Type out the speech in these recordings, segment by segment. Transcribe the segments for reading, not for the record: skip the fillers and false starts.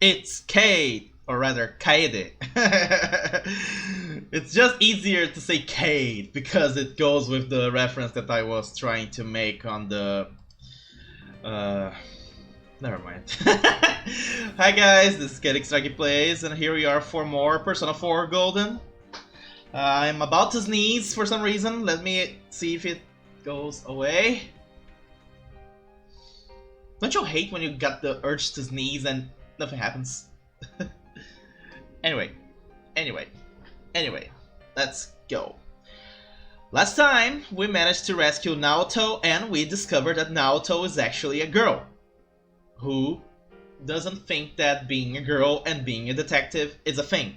It's Kaede, or rather Kaede. It's just easier to say Kaede because it goes with the reference that I was trying to make on the... Never mind. Hi guys, this is Kaede Kisaragi Plays, and here we are for more Persona 4 Golden. I'm about to sneeze for some reason. Let me see if it goes away. Don't you hate when you got the urge to sneeze and nothing happens? Anyway, let's go. Last time, we managed to rescue Naoto, and we discovered that Naoto is actually a girl who doesn't think that being a girl and being a detective is a thing.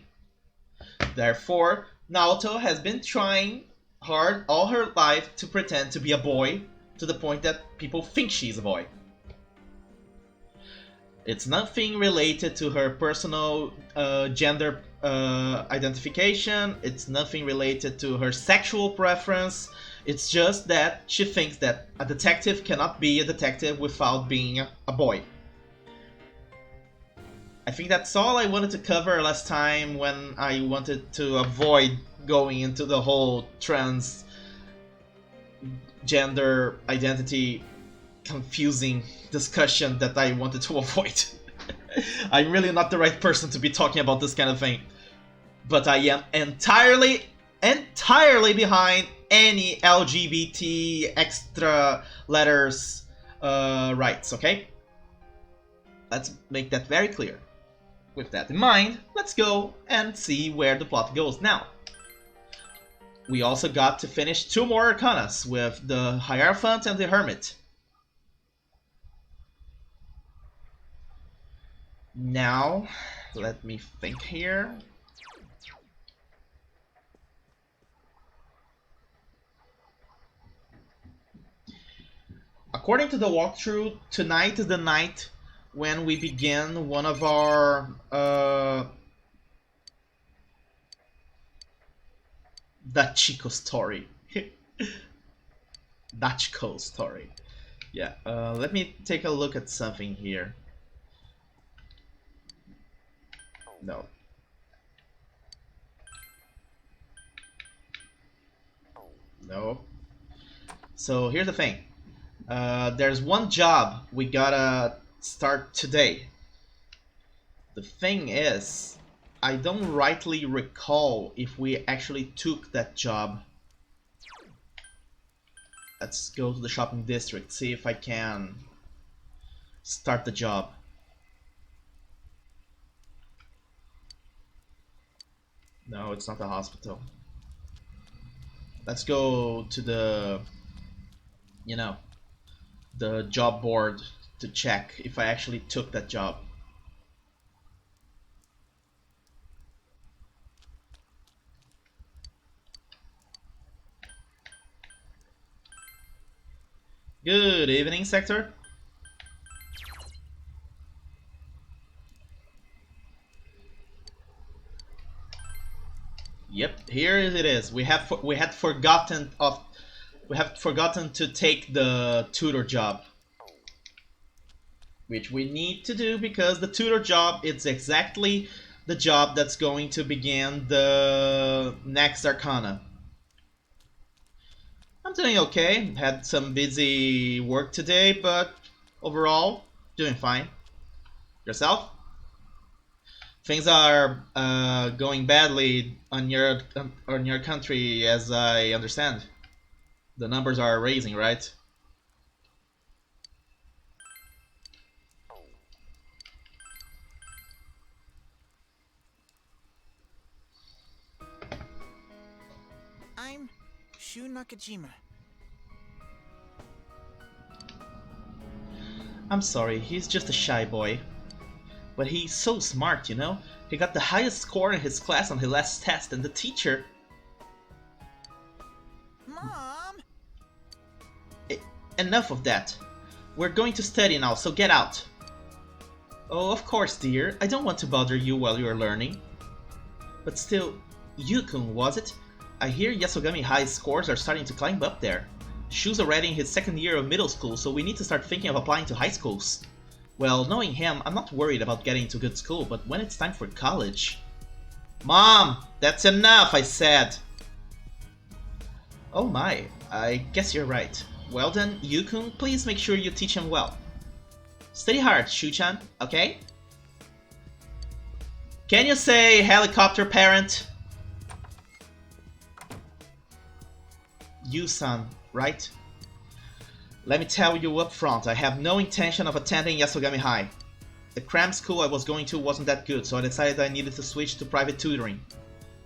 Therefore, Naoto has been trying hard all her life to pretend to be a boy, to the point that people think she's a boy. It's nothing related to her personal gender identification, it's nothing related to her sexual preference, it's just that she thinks that a detective cannot be a detective without being a boy. I think that's all I wanted to cover last time when I wanted to avoid going into the whole trans gender identity confusing discussion that I wanted to avoid. I'm really not the right person to be talking about this kind of thing. But I am entirely behind any LGBT extra letters rights, okay? Let's make that very clear. With that in mind, let's go and see where the plot goes now. We also got to finish 2 more Arcanas with the Hierophant and the Hermit. Now, let me think here. According to the walkthrough, tonight is the night when we begin one of our Dachiko story. Dachiko story. Yeah, let me take a look at something here. No. No. So here's the thing. There's one job we gotta start today. The thing is, I don't rightly recall if we actually took that job. Let's go to the shopping district, see if I can start the job. No, it's not the hospital. Let's go to the, you know, the job board to check if I actually took that job. Good evening, Sector. Yep, here it is. We had forgotten to take the tutor job, which we need to do because the tutor job is exactly the job that's going to begin the next Arcana. I'm doing okay. Had some busy work today, but overall doing fine. Yourself? Things are going badly on your country, as I understand. The numbers are raising, right? I'm Shu Nakajima. I'm sorry, he's just a shy boy. But he's so smart, you know? He got the highest score in his class on his last test, and the teacher... Mom! Enough of that. We're going to study now, so get out. Oh, of course, dear. I don't want to bother you while you're learning. But still, Yukun, was it? I hear Yasogami High's scores are starting to climb up there. Shu's already in his 2nd year of middle school, so we need to start thinking of applying to high schools. Well, knowing him, I'm not worried about getting into good school, but when it's time for college... Mom! That's enough, I said! Oh my, I guess you're right. Well then, Yukun, please make sure you teach him well. Study hard, Shu-chan, okay? Can you say helicopter parent? You-san, right? Let me tell you up front, I have no intention of attending Yasogami High. The cram school I was going to wasn't that good, so I decided I needed to switch to private tutoring.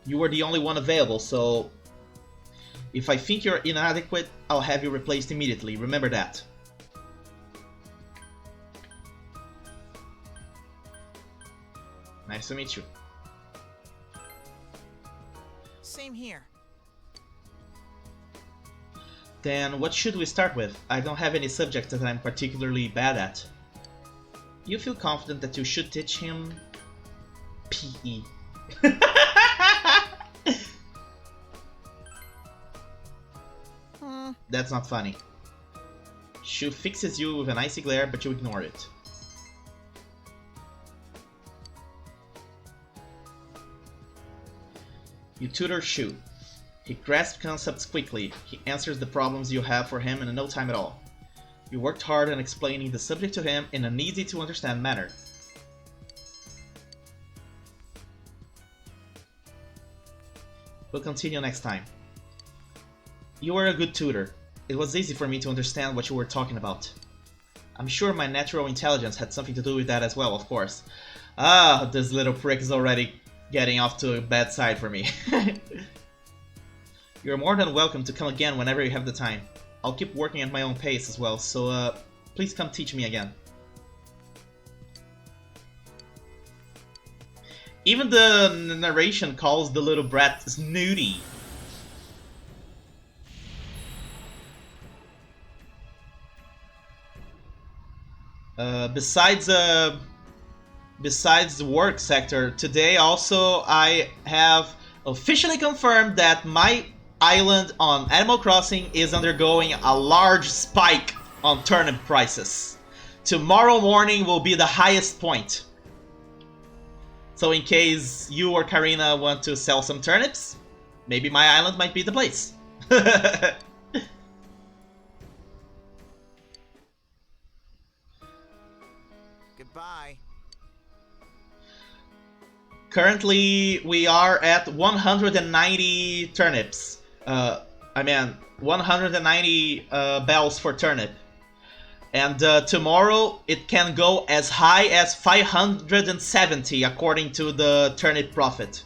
You were the only one available, so... If I think you're inadequate, I'll have you replaced immediately, remember that. Nice to meet you. Same here. Then what should we start with? I don't have any subject that I'm particularly bad at. You feel confident that you should teach him... PE. That's not funny. Shu fixes you with an icy glare, but you ignore it. You tutor Shu. He grasps concepts quickly. He answers the problems you have for him in no time at all. You worked hard on explaining the subject to him in an easy-to-understand manner. We'll continue next time. You were a good tutor. It was easy for me to understand what you were talking about. I'm sure my natural intelligence had something to do with that as well, of course. Ah, this little prick is already getting off to a bad side for me. You're more than welcome to come again whenever you have the time. I'll keep working at my own pace as well, so please come teach me again. Even the narration calls the little brat snooty. Besides the work sector, today also I have officially confirmed that my island on Animal Crossing is undergoing a large spike on turnip prices. Tomorrow morning will be the highest point. So in case you or Karina want to sell some turnips, maybe my island might be the place. Goodbye. Currently, we are at 190 turnips. 190 bells for turnip. And tomorrow, it can go as high as 570 according to the Turnip Profit.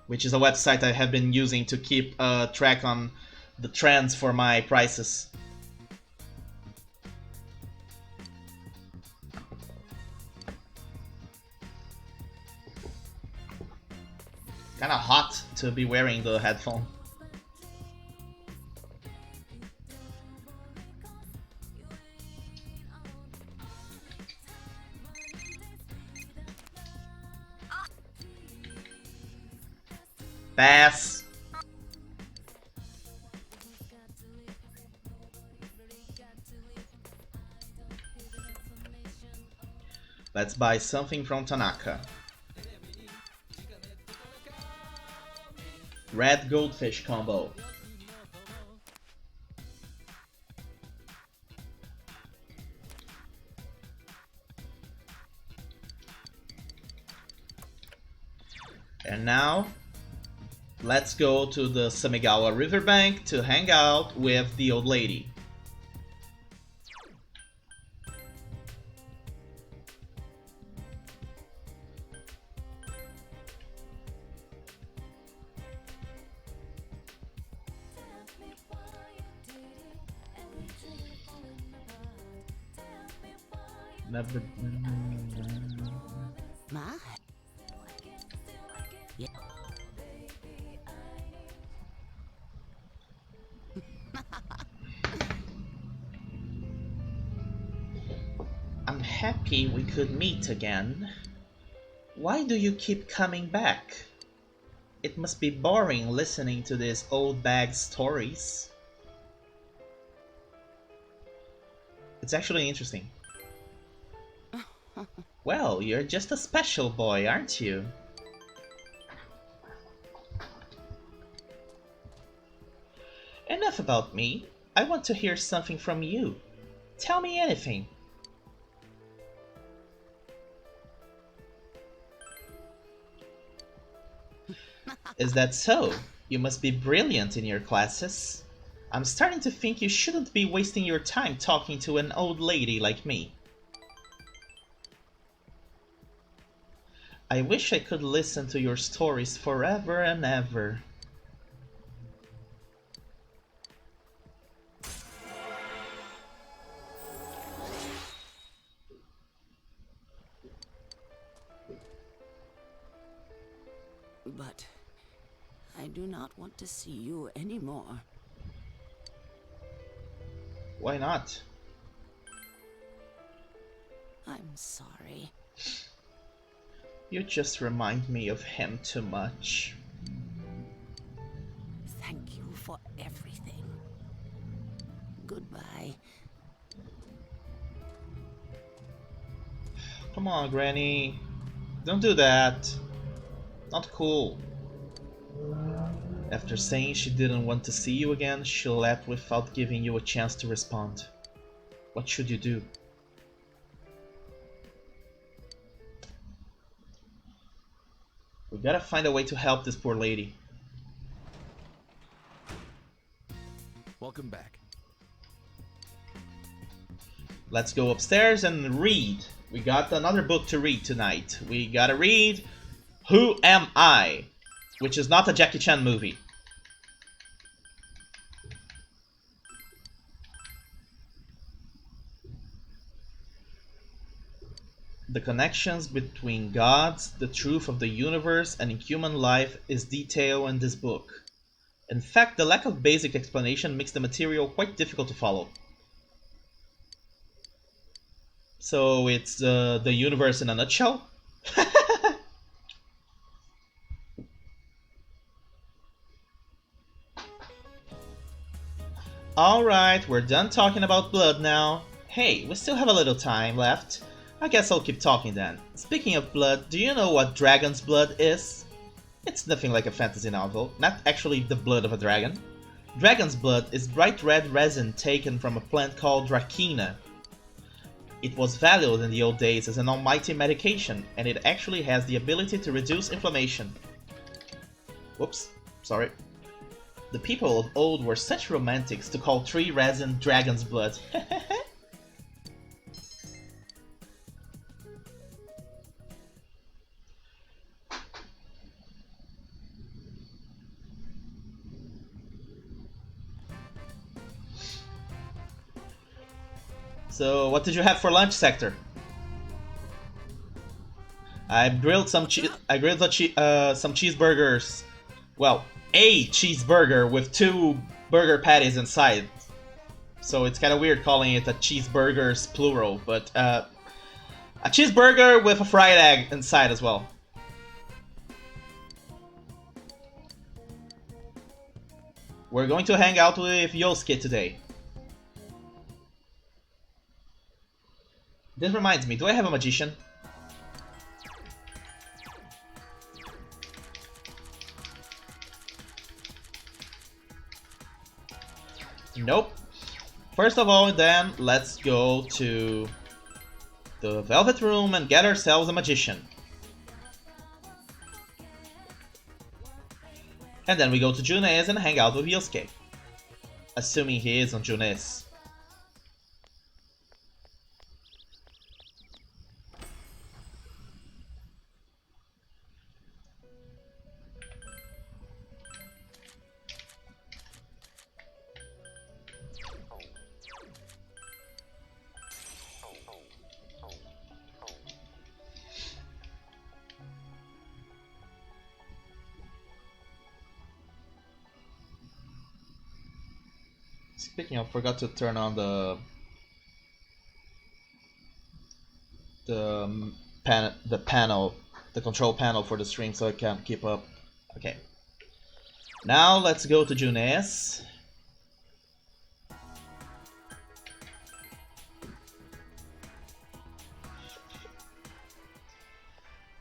Which is a website I have been using to keep track on the trends for my prices. Kinda hot to be wearing the headphone. Pass. Let's buy something from Tanaka. Red Goldfish combo. And now, let's go to the Samigawa riverbank to hang out with the old lady. Ma? Yeah. I'm happy we could meet again. Why do you keep coming back? It must be boring listening to these old bag stories. It's actually interesting. Well, you're just a special boy, aren't you? Enough about me. I want to hear something from you. Tell me anything. Is that so? You must be brilliant in your classes. I'm starting to think you shouldn't be wasting your time talking to an old lady like me. I wish I could listen to your stories forever and ever. But I do not want to see you anymore. Why not? I'm sorry. You just remind me of him too much. Thank you for everything. Goodbye. Come on, Granny. Don't do that. Not cool. After saying she didn't want to see you again, she left without giving you a chance to respond. What should you do? We gotta find a way to help this poor lady. Welcome back. Let's go upstairs and read. We got another book to read tonight. We gotta read Who Am I? Which is not a Jackie Chan movie. The connections between gods, the truth of the universe, and human life is detailed in this book. In fact, the lack of basic explanation makes the material quite difficult to follow. So it's the universe in a nutshell? Alright, we're done talking about blood now. Hey, we still have a little time left. I guess I'll keep talking then. Speaking of blood, do you know what dragon's blood is? It's nothing like a fantasy novel, not actually the blood of a dragon. Dragon's blood is bright red resin taken from a plant called Dracena. It was valued in the old days as an almighty medication, and it actually has the ability to reduce inflammation. Whoops, sorry. The people of old were such romantics to call tree resin dragon's blood. So, what did you have for lunch, Sector? I grilled some some cheeseburgers. Well, a cheeseburger with 2 burger patties inside. So it's kind of weird calling it a cheeseburgers plural, but a cheeseburger with a fried egg inside as well. We're going to hang out with Yosuke today. This reminds me, do I have a magician? Nope. First of all, then, let's go to the Velvet Room and get ourselves a magician. And then we go to Junes and hang out with Yosuke. Assuming he is on Junes. Speaking of, forgot to turn on the control panel for the stream so I can keep up. Okay. Now let's go to Junes.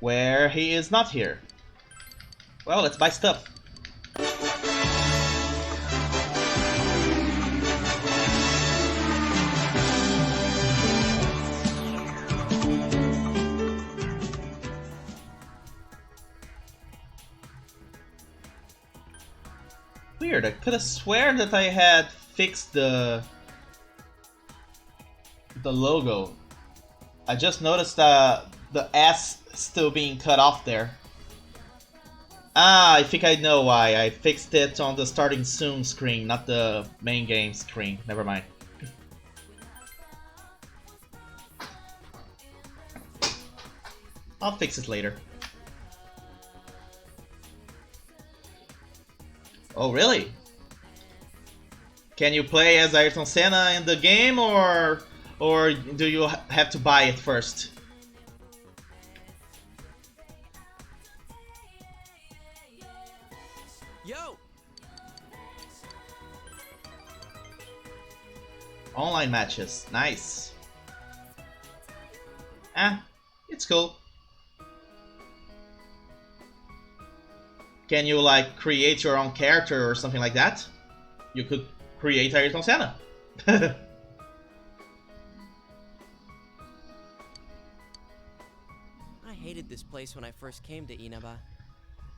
where he is not here. Well, let's buy stuff. Weird, I could have sworn that I had fixed the logo. I just noticed the S still being cut off there. Ah, I think I know why. I fixed it on the starting soon screen, not the main game screen. Never mind. I'll fix it later. Oh, really? Can you play as Ayrton Senna in the game, or do you have to buy it first? Yo! Online matches, nice. Ah, it's cool. Can you like create your own character or something like that? You could create Ayrton Senna. I hated this place when I first came to Inaba.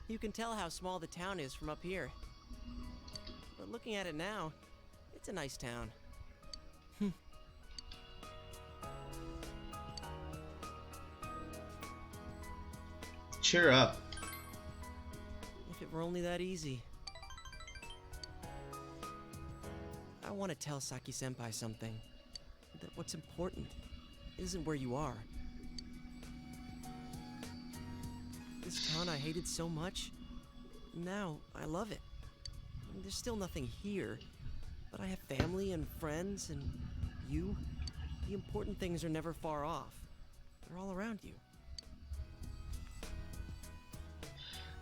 You can tell how small the town is from up here. But looking at it now, it's a nice town. Cheer up. If it were only that easy. I want to tell Saki-senpai something. That what's important isn't where you are. This town I hated so much, now I love it. There's still nothing here, but I have family and friends and you. The important things are never far off. They're all around you.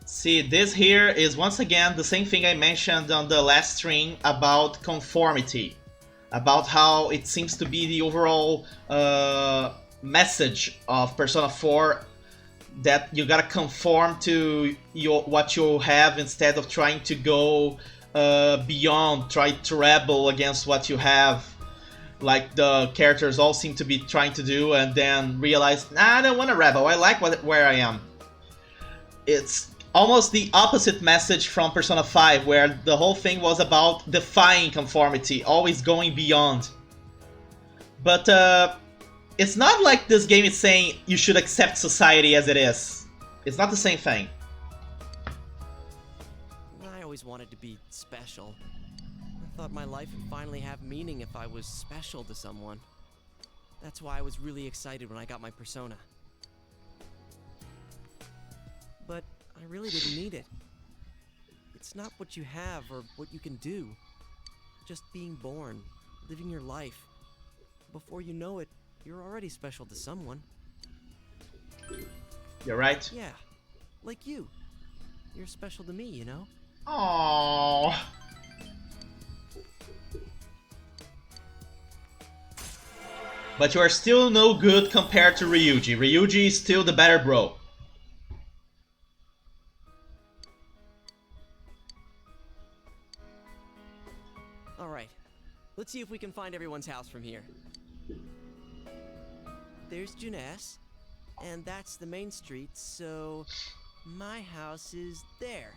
See, this here is once again the same thing I mentioned on the last stream about conformity. About how it seems to be the overall message of Persona 4, that you gotta conform to what you have instead of trying to go beyond, try to rebel against what you have. Like the characters all seem to be trying to do, and then realize, nah, I don't want to rebel, I like where I am. It's almost the opposite message from Persona 5, where the whole thing was about defying conformity, always going beyond. But it's not like this game is saying you should accept society as it is. It's not the same thing. I always wanted to be special. I thought my life would finally have meaning if I was special to someone. That's why I was really excited when I got my persona. But I really didn't need it. It's not what you have or what you can do. Just being born, living your life. Before you know it, you're already special to someone. You're right. Yeah, like you. You're special to me, you know? Aww. But you are still no good compared to Ryuji. Ryuji is still the better bro. Alright, let's see if we can find everyone's house from here. There's Juness, and that's the main street, so my house is there.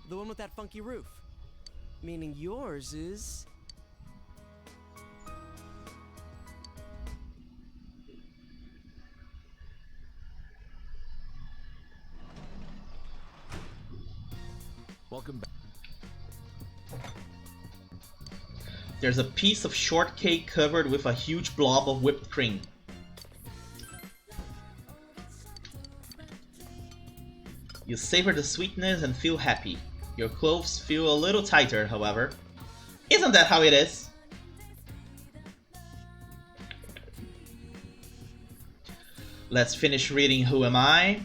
The one with that funky roof. Meaning yours is... Welcome back. There's a piece of shortcake covered with a huge blob of whipped cream. You savor the sweetness and feel happy. Your clothes feel a little tighter, however. Isn't that how it is? Let's finish reading Who Am I?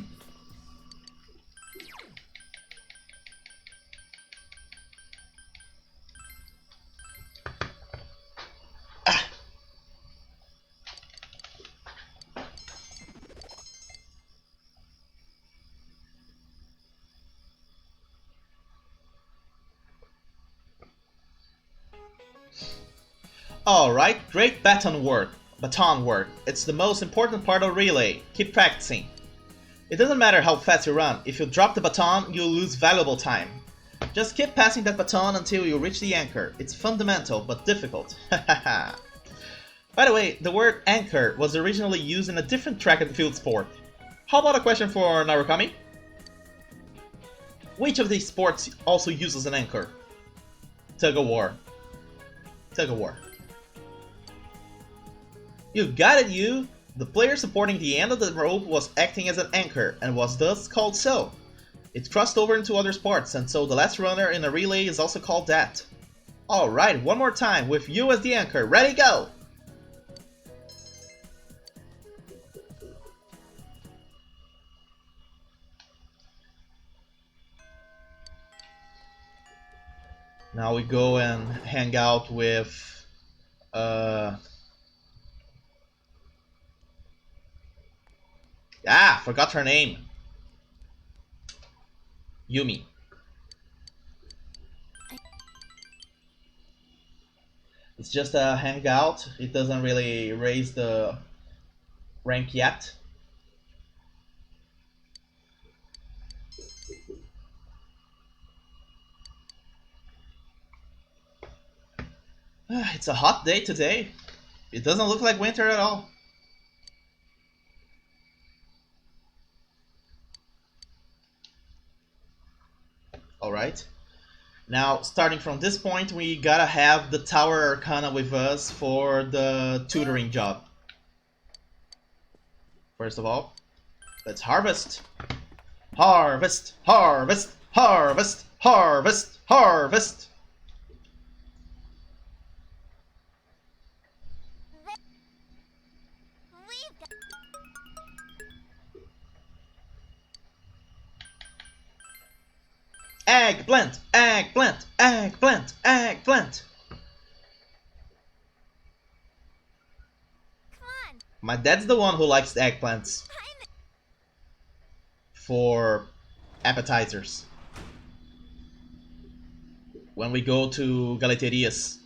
Alright, great baton work. Baton work. It's the most important part of relay. Keep practicing. It doesn't matter how fast you run. If you drop the baton, you'll lose valuable time. Just keep passing that baton until you reach the anchor. It's fundamental, but difficult. By the way, the word anchor was originally used in a different track and field sport. How about a question for Narukami? Which of these sports also uses an anchor? Tug of war. Tug of war. You got it, you! The player supporting the end of the rope was acting as an anchor, and was thus called so. It crossed over into other sports, and so the last runner in a relay is also called that. Alright, one more time, with you as the anchor. Ready, go! Now we go and hang out with forgot her name. Yumi. It's just a hangout. It doesn't really raise the rank yet. It's a hot day today. It doesn't look like winter at all. Alright. Now, starting from this point, we gotta have the Tower Arcana with us for the tutoring job. First of all, let's harvest. Harvest, harvest, harvest, harvest, harvest. Eggplant, eggplant, eggplant, eggplant. Come on. My dad's the one who likes eggplants for appetizers. When we go to Galeterias.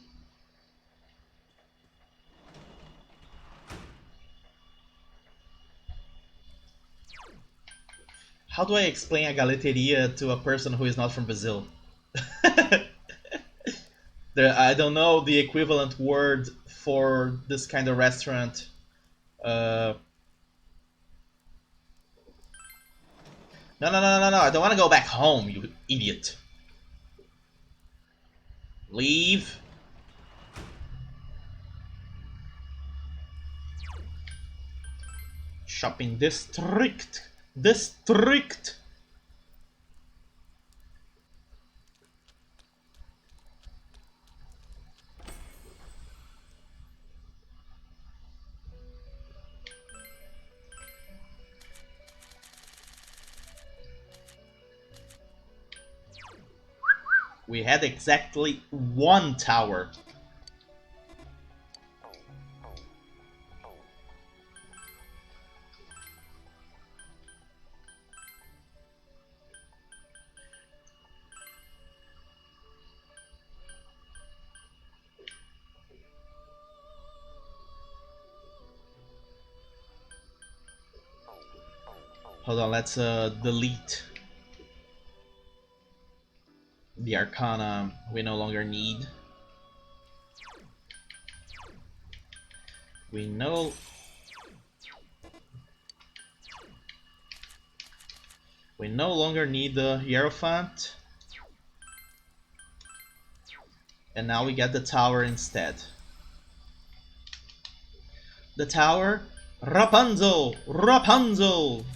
How do I explain a galeteria to a person who is not from Brazil? I don't know the equivalent word for this kind of restaurant. No, I don't want to go back home, you idiot. Leave. Shopping district. District. We had exactly one tower. Hold on, let's delete the Arcana we no longer need. We no longer need the Hierophant. And now we get the tower instead. The tower, Rapunzel! Rapunzel!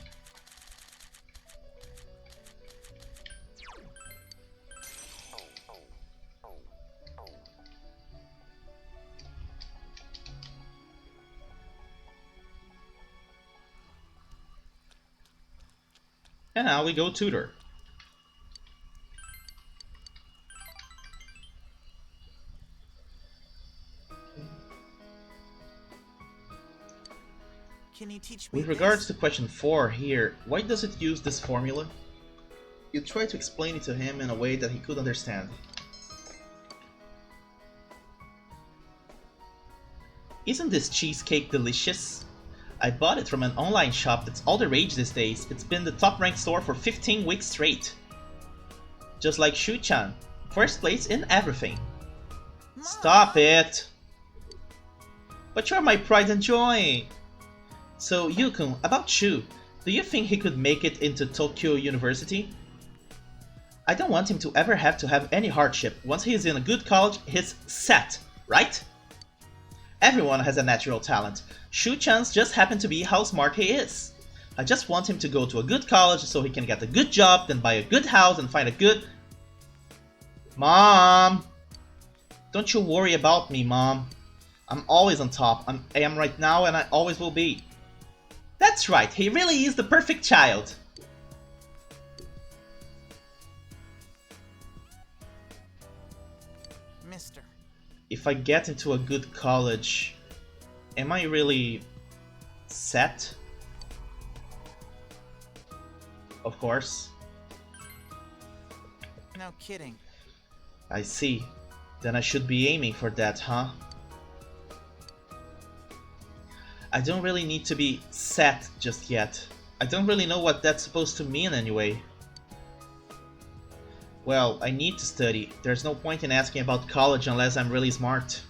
And now we go tutor. Can you teach me With regards this? to question 4 here, why does it use this formula? You try to explain it to him in a way that he could understand. Isn't this cheesecake delicious? I bought it from an online shop that's all the rage these days. It's been the top ranked store for 15 weeks straight. Just like Shu-chan, first place in everything. Stop it! But you're my pride and joy! So Yukun, about Shu, do you think he could make it into Tokyo University? I don't want him to ever have any hardship. Once he is in a good college, he's set, right? Everyone has a natural talent. Shu-chan's just happened to be how smart he is. I just want him to go to a good college so he can get a good job, then buy a good house and find a good... Mom! Don't you worry about me, Mom. I'm always on top. I am right now and I always will be. That's right, he really is the perfect child. Mister. If I get into a good college, am I really set? Of course. No kidding. I see. Then I should be aiming for that, huh? I don't really need to be set just yet. I don't really know what that's supposed to mean anyway. Well, I need to study. There's no point in asking about college unless I'm really smart.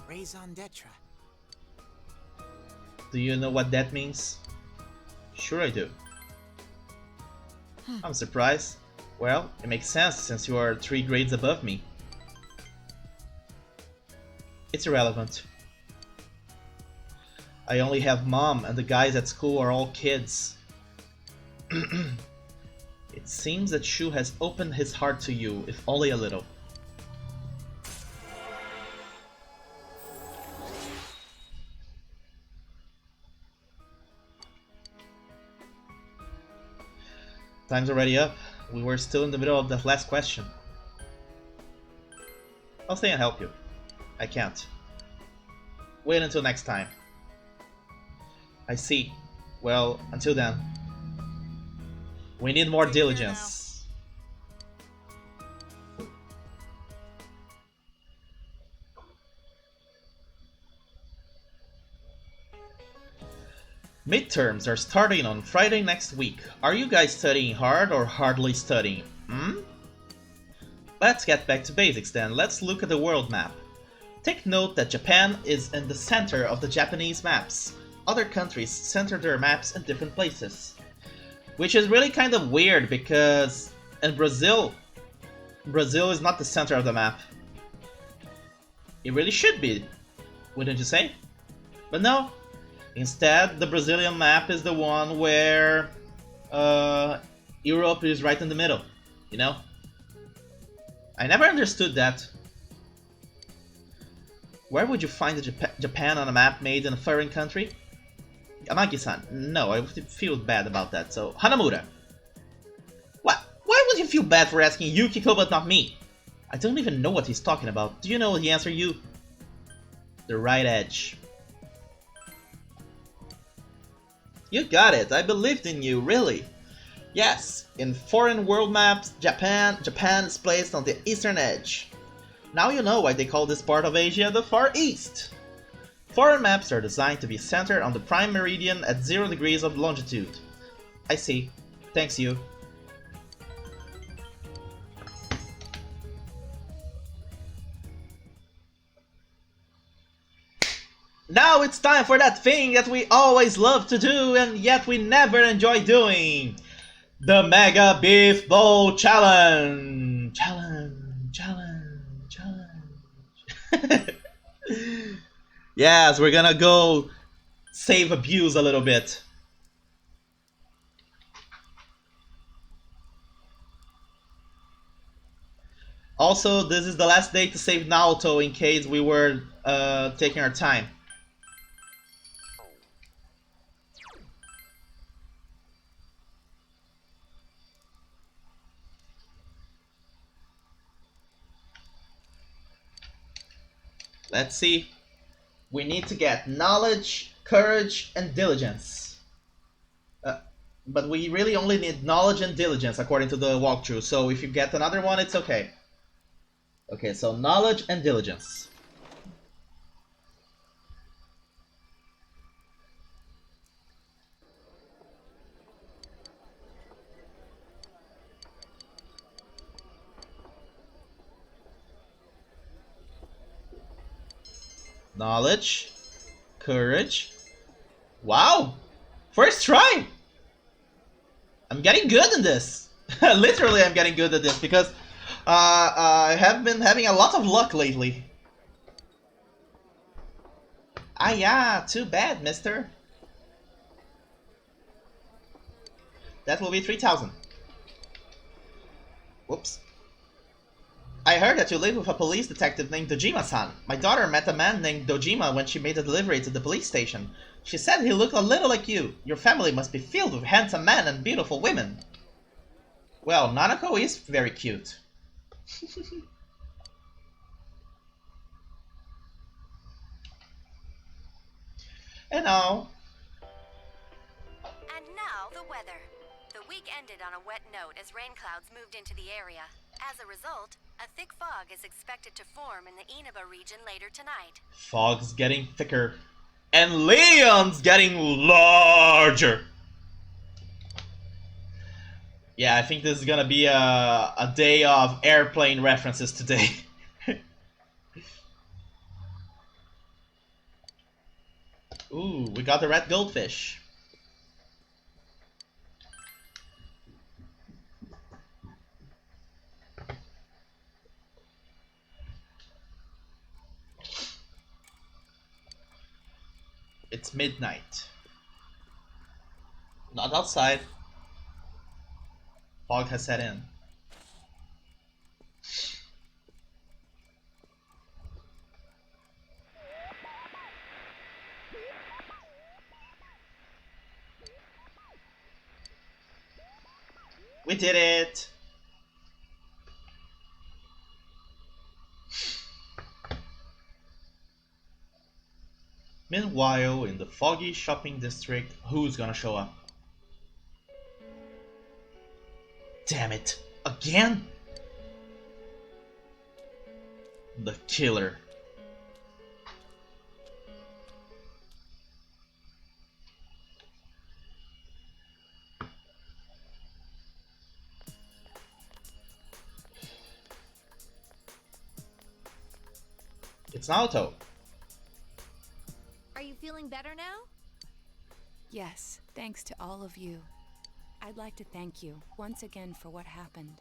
Raison d'etre. Do you know what that means? Sure I do. I'm surprised. Well, it makes sense since you are 3 grades above me. It's irrelevant. I only have Mom and the guys at school are all kids. It seems that Shu has opened his heart to you, if only a little. Time's already up. We were still in the middle of the last question. I'll stay and help you. I can't. Wait until next time. I see. Well, until then. We need more diligence. Midterms are starting on Friday next week. Are you guys studying hard or hardly studying? Let's get back to basics then. Let's look at the world map. Take note that Japan is in the center of the Japanese maps. Other countries center their maps in different places. Which is really kind of weird because in Brazil is not the center of the map. It really should be, wouldn't you say? But no. Instead, the Brazilian map is the one where Europe is right in the middle, you know? I never understood that. Where would you find Japan on a map made in a foreign country? Yamagi-san, no, I would feel bad about that, so Hanamura. What? Why would you feel bad for asking Yukiko but not me? I don't even know what he's talking about. Do you know the answer, you? The right edge. You got it, I believed in you, really. Yes, in foreign world maps, Japan is placed on the eastern edge. Now you know why they call this part of Asia the Far East. Foreign maps are designed to be centered on the prime meridian at 0 degrees of longitude. I see. Thanks, you. Now it's time for that thing that we always love to do and yet we never enjoy doing. The Mega Beef Bowl Challenge! Challenge. Yes, we're gonna go save abuse a little bit. Also, this is the last day to save Naoto in case we were taking our time. Let's see. We need to get knowledge, courage, and diligence. But we really only need knowledge and diligence according to the walkthrough, so if you get another one, it's okay. Okay, so knowledge and diligence. Knowledge, courage. Wow! First try! I'm getting good in this. Literally, I'm getting good at this because I have been having a lot of luck lately. Ah, yeah, too bad, mister. That will be 3,000. Whoops. I heard that you live with a police detective named Dojima-san. My daughter met a man named Dojima when she made a delivery to the police station. She said he looked a little like you. Your family must be filled with handsome men and beautiful women. Well, Nanako is very cute. And now... And now, the weather. The week ended on a wet note as rain clouds moved into the area. As a result, a thick fog is expected to form in the Inaba region later tonight. Fog's getting thicker. And Leon's getting larger. Yeah, I think this is gonna be a day of airplane references today. Ooh, we got the red goldfish. It's midnight. Not outside. Fog has set in. We did it! Meanwhile, in the foggy shopping district, who's gonna show up? Damn it! Again? The killer. It's Naoto. Are you feeling better now? Yes, thanks to all of you. I'd like to thank you once again for what happened.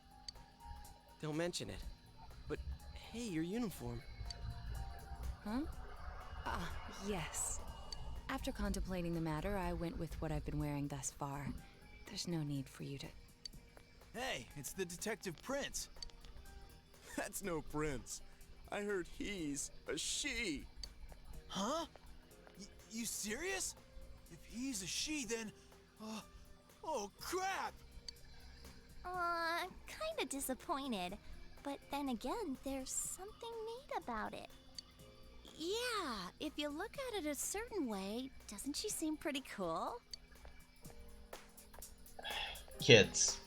Don't mention it. But hey, your uniform. Huh? Ah, yes. After contemplating the matter, I went with what I've been wearing thus far. There's no need for you to... Hey, it's the Detective Prince. That's no prince. I heard he's a she. Huh? You serious? If he's a she, then... oh, crap! Kinda disappointed. But then again, there's something neat about it. Yeah, if you look at it a certain way, doesn't she seem pretty cool? Kids.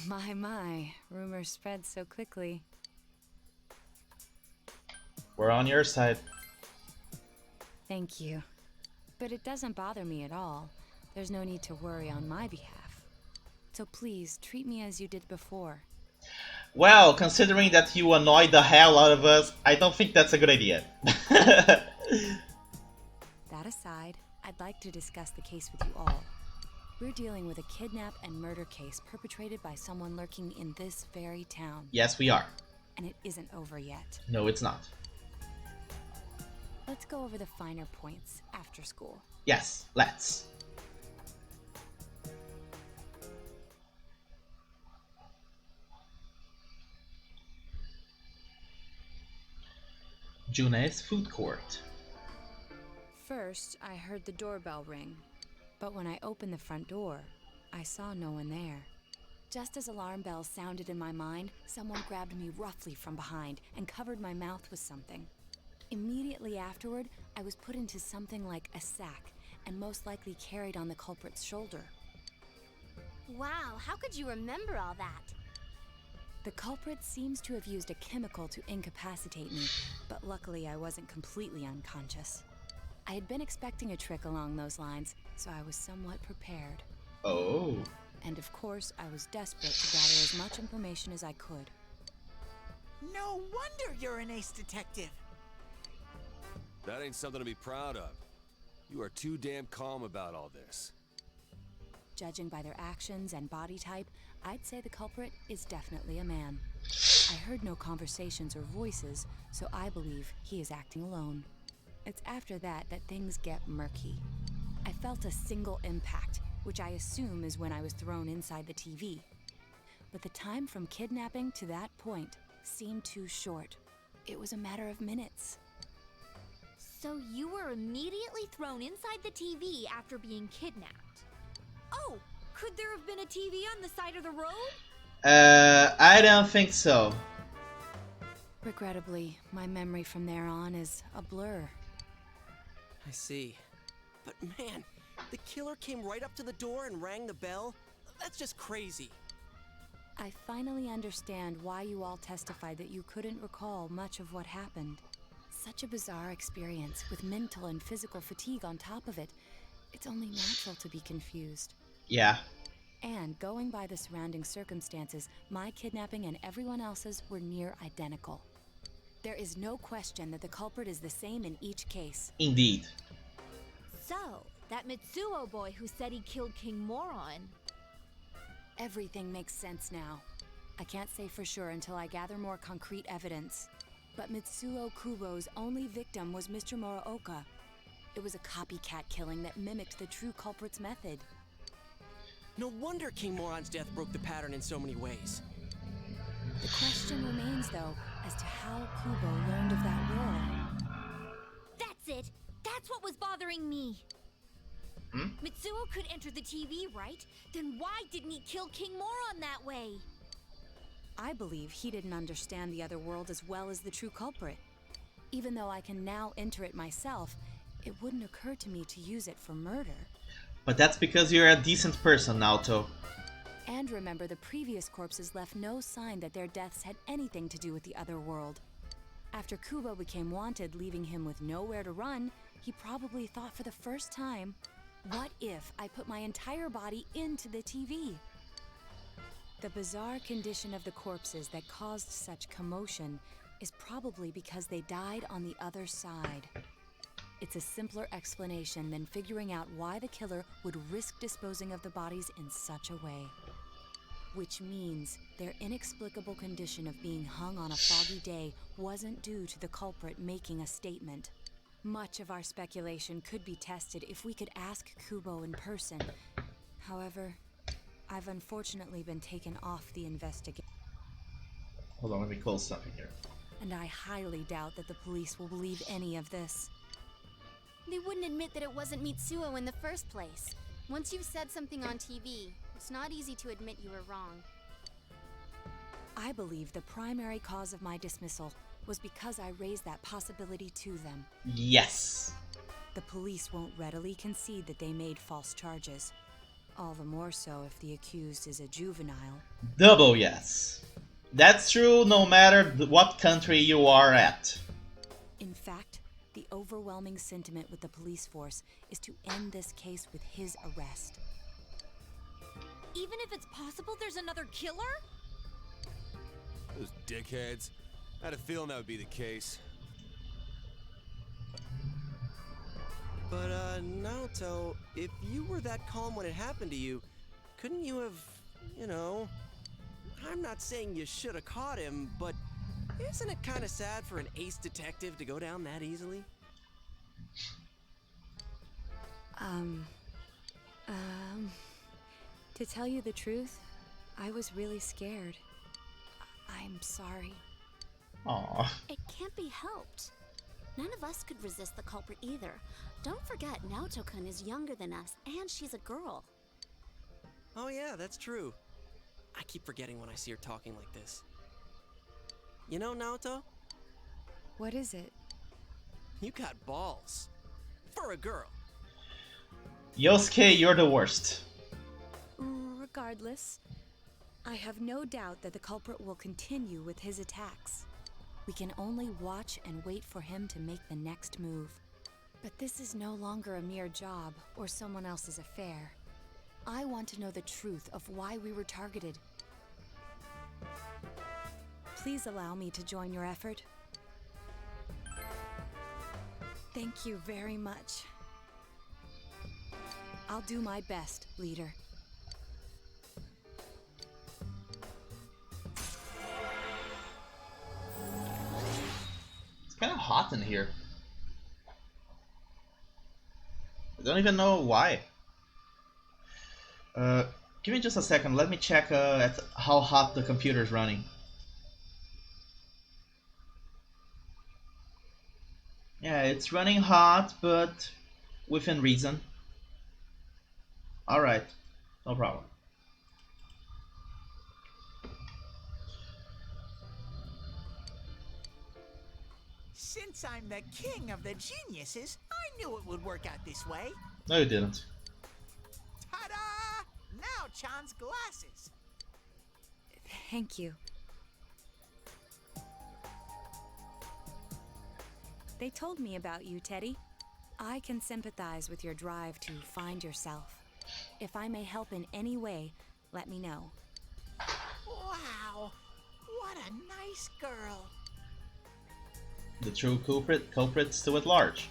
My, rumors spread so quickly. We're on your side. Thank you. But it doesn't bother me at all. There's no need to worry on my behalf. So please, treat me as you did before. Well, considering that you annoyed the hell out of us, I don't think that's a good idea. That aside, I'd like to discuss the case with you all. We're dealing with a kidnap and murder case perpetrated by someone lurking in this very town. Yes, we are. And it isn't over yet. No, it's not. Let's go over the finer points after school. Yes, let's. June's food court. First, I heard the doorbell ring. But when I opened the front door, I saw no one there. Just as alarm bells sounded in my mind, someone grabbed me roughly from behind and covered my mouth with something. Immediately afterward, I was put into something like a sack and most likely carried on the culprit's shoulder. Wow, how could you remember all that? The culprit seems to have used a chemical to incapacitate me, but luckily I wasn't completely unconscious. I had been expecting a trick along those lines, so I was somewhat prepared. Oh. And of course, I was desperate to gather as much information as I could. No wonder you're an ace detective. That ain't something to be proud of. You are too damn calm about all this. Judging by their actions and body type, I'd say the culprit is definitely a man. I heard no conversations or voices, so I believe he is acting alone. It's after that that things get murky. I felt a single impact, which I assume is when I was thrown inside the TV. But the time from kidnapping to that point seemed too short. It was a matter of minutes. So you were immediately thrown inside the TV after being kidnapped? Oh, could there have been a TV on the side of the road? I don't think so. Regrettably, my memory from there on is a blur. I see. But man, the killer came right up to the door and rang the bell? That's just crazy. I finally understand why you all testified that you couldn't recall much of what happened. Such a bizarre experience, with mental and physical fatigue on top of it. It's only natural to be confused. Yeah. And going by the surrounding circumstances, my kidnapping and everyone else's were near identical. There is no question that the culprit is the same in each case. Indeed. So, that Mitsuo boy who said he killed King Moron. Everything makes sense now. I can't say for sure until I gather more concrete evidence. But Mitsuo Kubo's only victim was Mr. Muraoka. It was a copycat killing that mimicked the true culprit's method. No wonder King Moron's death broke the pattern in so many ways. The question remains, though, as to how Kubo learned of that will. That's it! That's what was bothering me! Mitsuo could enter the TV, right? Then why didn't he kill King Moron that way? I believe he didn't understand the other world as well as the true culprit. Even though I can now enter it myself, it wouldn't occur to me to use it for murder. But that's because you're a decent person, Naoto. And remember, the previous corpses left no sign that their deaths had anything to do with the other world. After Kubo became wanted, leaving him with nowhere to run, he probably thought for the first time, what if I put my entire body into the TV? The bizarre condition of the corpses that caused such commotion is probably because they died on the other side. It's a simpler explanation than figuring out why the killer would risk disposing of the bodies in such a way. Which means their inexplicable condition of being hung on a foggy day wasn't due to the culprit making a statement. Much of our speculation could be tested if we could ask Kubo in person. However, I've unfortunately been taken off the investigation. Hold on, let me close something here. And I highly doubt that the police will believe any of this. They wouldn't admit that it wasn't Mitsuo in the first place. Once you've said something on TV, it's not easy to admit you were wrong. I believe the primary cause of my dismissal was because I raised that possibility to them. Yes. The police won't readily concede that they made false charges. All the more so if the accused is a juvenile. Double yes. That's true no matter what country you are at. In fact, the overwhelming sentiment with the police force is to end this case with his arrest. Even if it's possible there's another killer? Those dickheads. I had a feeling that would be the case. But, Naoto, if you were that calm when it happened to you, couldn't you have, I'm not saying you should have caught him, but isn't it kind of sad for an ace detective to go down that easily? To tell you the truth, I was really scared. I'm sorry. Aww. It can't be helped. None of us could resist the culprit either. Don't forget, Naoto-kun is younger than us, and she's a girl. Oh yeah, that's true. I keep forgetting when I see her talking like this. You know, Naoto? What is it? You got balls. For a girl. Yosuke, you're the worst. Regardless, I have no doubt that the culprit will continue with his attacks. We can only watch and wait for him to make the next move. But this is no longer a mere job or someone else's affair. I want to know the truth of why we were targeted. Please allow me to join your effort. Thank you very much. I'll do my best, leader. It's kind of hot in here. I don't even know why. Give me just a second. Let me check at how hot the computer's running. Yeah, it's running hot, but within reason. Alright, no problem. Since I'm the king of the geniuses, I knew it would work out this way. No, you didn't. Ta-da! Now Chan's glasses. Thank you. They told me about you, Teddy. I can sympathize with your drive to find yourself. If I may help in any way, let me know. Wow, what a nice girl. The true culprit's still at large.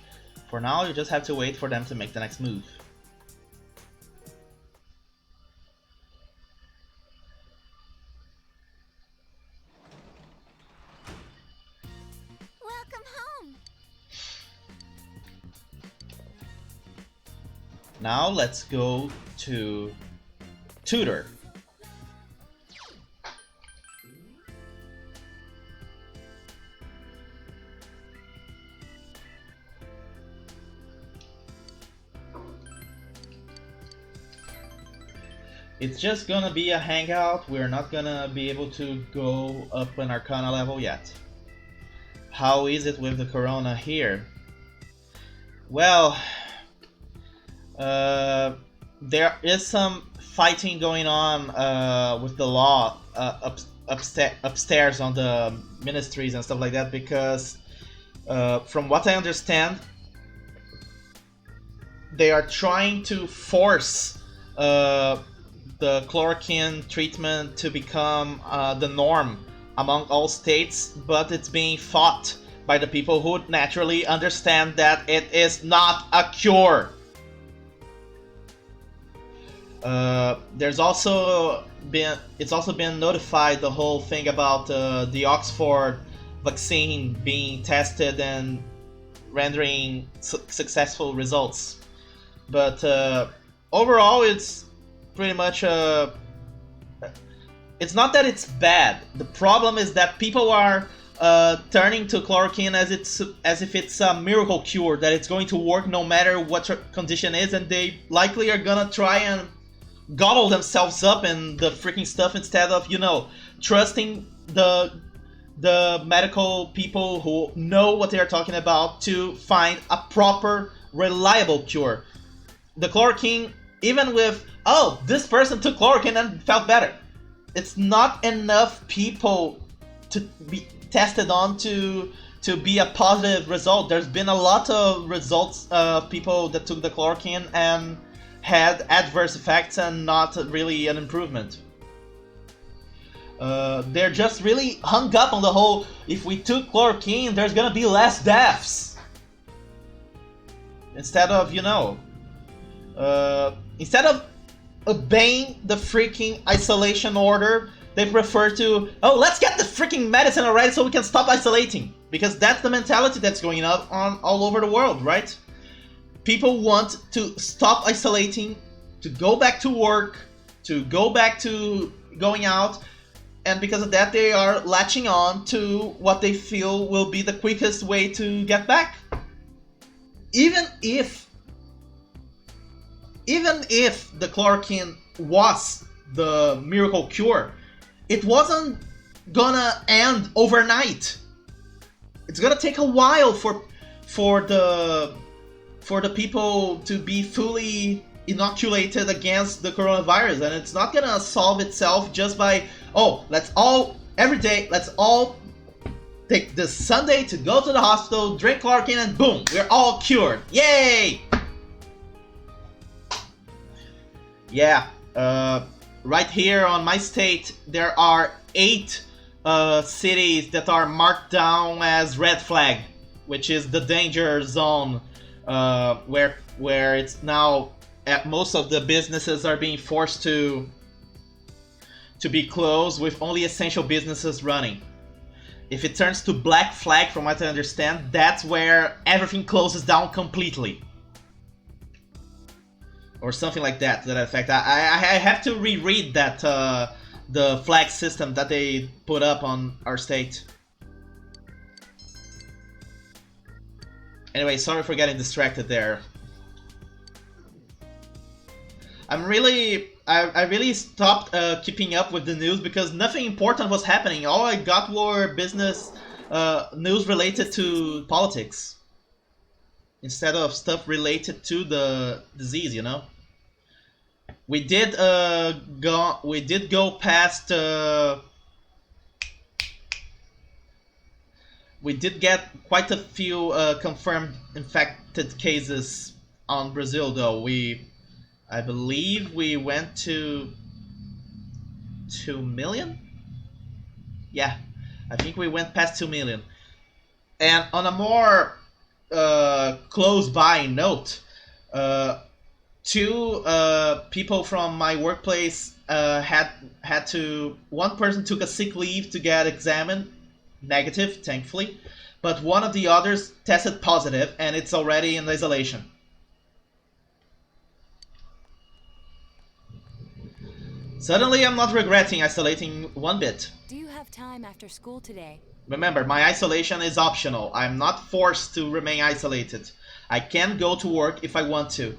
For now, you just have to wait for them to make the next move. Welcome home. Now let's go to Tutor. It's just gonna be a hangout. We're not gonna be able to go up an Arcana level yet. How is it with the Corona here? Well, there is some fighting going on with the law upstairs on the ministries and stuff like that, because from what I understand, they are trying to force the chloroquine treatment to become the norm among all states, but it's being fought by the people who naturally understand that it is not a cure. It's also been notified, the whole thing about the Oxford vaccine being tested and rendering successful results, but overall it's pretty much it's not that it's bad. The problem is that people are turning to chloroquine as if it's a miracle cure, that it's going to work no matter what your condition is, and they likely are gonna try and gobble themselves up in the freaking stuff instead of, you know, trusting the medical people who know what they are talking about to find a proper, reliable cure. The chloroquine, even with, oh, this person took chloroquine and felt better, it's not enough people to be tested on to be a positive result. There's been a lot of results of people that took the chloroquine and had adverse effects and not really an improvement. They're just really hung up on the whole, if we took chloroquine, there's gonna be less deaths. Instead of, you know, instead of obeying the freaking isolation order, they prefer to, oh, let's get the freaking medicine already so we can stop isolating. Because that's the mentality that's going on all over the world, right? People want to stop isolating, to go back to work, to go back to going out, and because of that they are latching on to what they feel will be the quickest way to get back. Even if the chloroquine was the miracle cure, it wasn't gonna end overnight. It's gonna take a while for the people to be fully inoculated against the coronavirus, and it's not gonna solve itself just by, oh, every day, let's all take this Sunday to go to the hospital, drink chloroquine, and boom, we're all cured. Yay! Yeah, right here on my state, there are 8 cities that are marked down as red flag, which is the danger zone, where it's now most of the businesses are being forced to be closed with only essential businesses running. If it turns to black flag, from what I understand, that's where everything closes down completely. Or something like that, to that effect. I have to reread that, the flag system that they put up on our state. Anyway, sorry for getting distracted there. I really stopped keeping up with the news because nothing important was happening. All I got were business news related to politics, instead of stuff related to the disease, you know. We did go past. We did get quite a few confirmed infected cases on Brazil, though. I believe we went to 2 million. Yeah, I think we went past 2 million. And on a more close by note, 2 people from my workplace had to. One person took a sick leave to get examined, negative, thankfully, but one of the others tested positive, and it's already in isolation. Suddenly, I'm not regretting isolating one bit. Do you have time after school today? Remember, my isolation is optional. I'm not forced to remain isolated. I can go to work if I want to.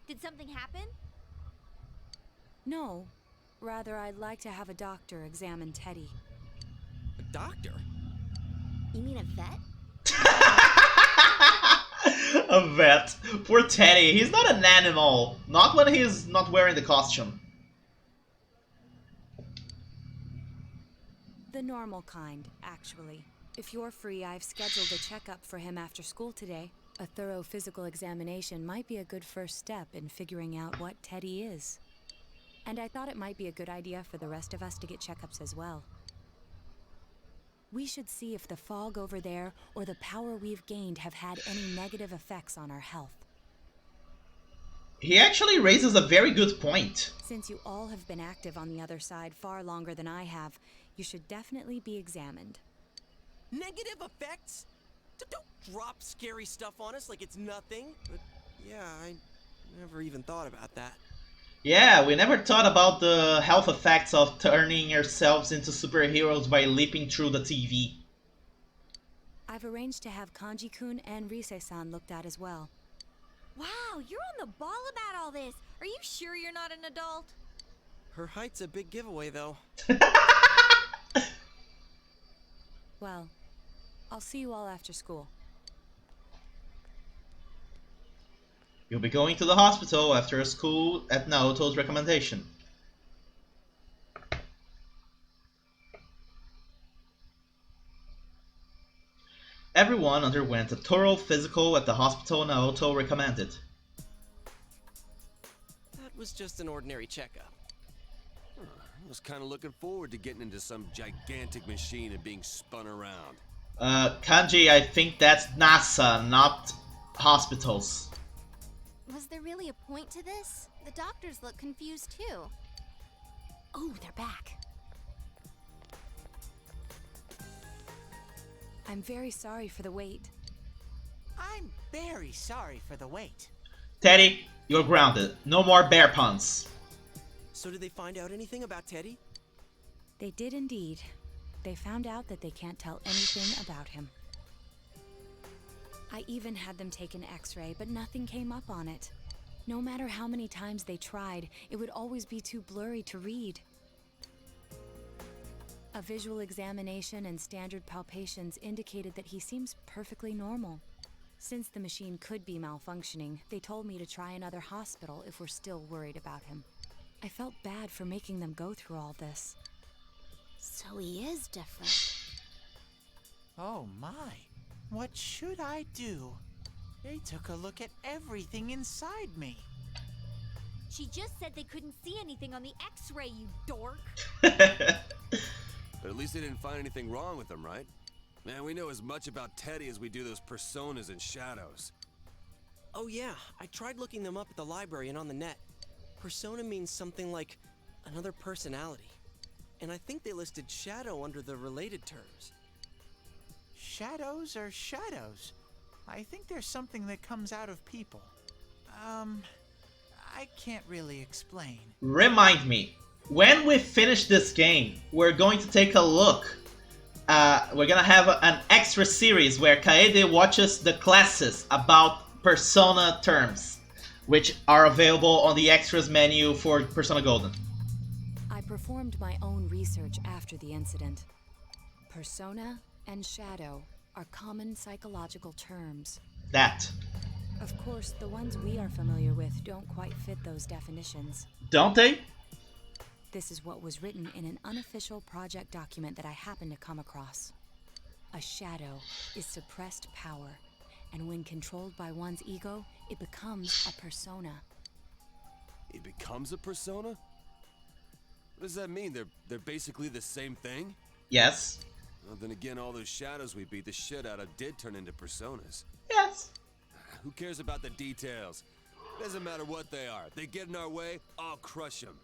Did something happen? No. Rather, I'd like to have a doctor examine Teddy. A doctor? You mean a vet? A vet. Poor Teddy. He's not an animal. Not when he's not wearing the costume. The normal kind, actually. If you're free, I've scheduled a checkup for him after school today. A thorough physical examination might be a good first step in figuring out what Teddy is. And I thought it might be a good idea for the rest of us to get checkups as well. We should see if the fog over there or the power we've gained have had any negative effects on our health. He actually raises a very good point. Since you all have been active on the other side far longer than I have, you should definitely be examined. Negative effects? Don't drop scary stuff on us like it's nothing. But yeah, I never even thought about that. Yeah, we never thought about the health effects of turning ourselves into superheroes by leaping through the TV. I've arranged to have Kanji-kun and Rise-san looked at as well. Wow, you're on the ball about all this. Are you sure you're not an adult? Her height's a big giveaway, though. Well, I'll see you all after school. You'll be going to the hospital after school at Naoto's recommendation. Everyone underwent a thorough physical at the hospital Naoto recommended. That was just an ordinary checkup. I was kind of looking forward to getting into some gigantic machine and being spun around. Kanji, I think that's NASA, not hospitals. Was there really a point to this? The doctors look confused too. Oh, they're back. I'm very sorry for the wait. I'm very sorry for the wait. Teddy, you're grounded. No more bear puns. So did they find out anything about Teddy? They did indeed. They found out that they can't tell anything about him. I even had them take an x-ray, but nothing came up on it. No matter how many times they tried, it would always be too blurry to read. A visual examination and standard palpations indicated that he seems perfectly normal. Since the machine could be malfunctioning, they told me to try another hospital if we're still worried about him. I felt bad for making them go through all this. So he is different. Oh my. What should I do? They took a look at everything inside me. She just said they couldn't see anything on the X-ray, you dork. But at least they didn't find anything wrong with him, right? Man, we know as much about Teddy as we do those personas and shadows. Oh yeah, I tried looking them up at the library and on the net. Persona means something like another personality. And I think they listed shadow under the related terms. Shadows are shadows. I think there's something that comes out of people. I can't really explain. Remind me, when we finish this game, we're going to take a look. We're gonna have an extra series where Kaede watches the classes about Persona terms, which are available on the extras menu for Persona Golden. I performed my own research after the incident. Persona and shadow are common psychological terms. That. Of course, the ones we are familiar with don't quite fit those definitions. Don't they? This is what was written in an unofficial project document that I happened to come across. A shadow is suppressed power, and when controlled by one's ego, it becomes a persona. It becomes a persona? What does that mean? They're basically the same thing? Yes. Well, then again, all those shadows we beat the shit out of did turn into personas. Yes. Who cares about the details? Doesn't matter what they are. They get in our way, I'll crush them.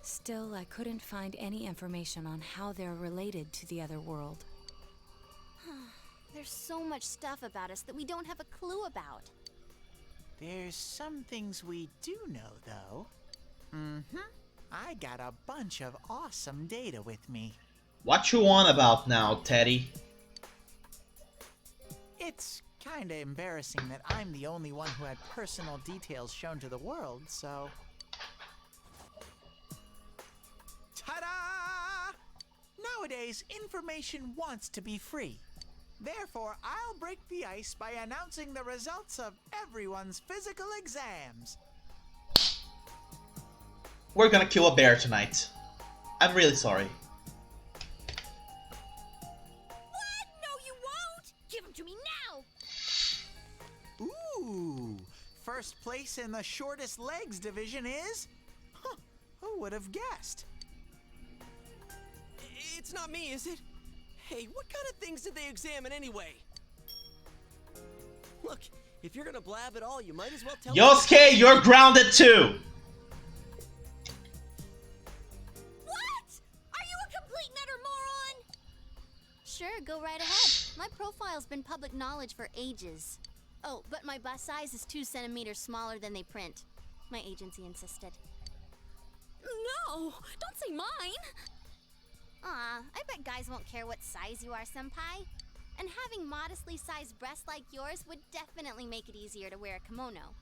Still, I couldn't find any information on how they're related to the other world. There's so much stuff about us that we don't have a clue about. There's some things we do know, though. I got a bunch of awesome data with me. What you on about now, Teddy? It's kinda embarrassing that I'm the only one who had personal details shown to the world, so... Ta-da! Nowadays, information wants to be free. Therefore, I'll break the ice by announcing the results of everyone's physical exams. We're gonna kill a bear tonight. I'm really sorry. What? No, you won't! Give him to me now! Ooh! First place in the shortest legs division is... Huh, who would have guessed? It's not me, is it? Hey, what kind of things did they examine anyway? Look, if you're gonna blab at all, you might as well tell me. Yosuke, you're grounded too! What? Are you a complete and utter moron? Sure, go right ahead. My profile's been public knowledge for ages. Oh, but my bust size is 2 centimeters smaller than they print. My agency insisted. No! Don't say mine! Aw, I bet guys won't care what size you are, senpai. And having modestly sized breasts like yours would definitely make it easier to wear a kimono.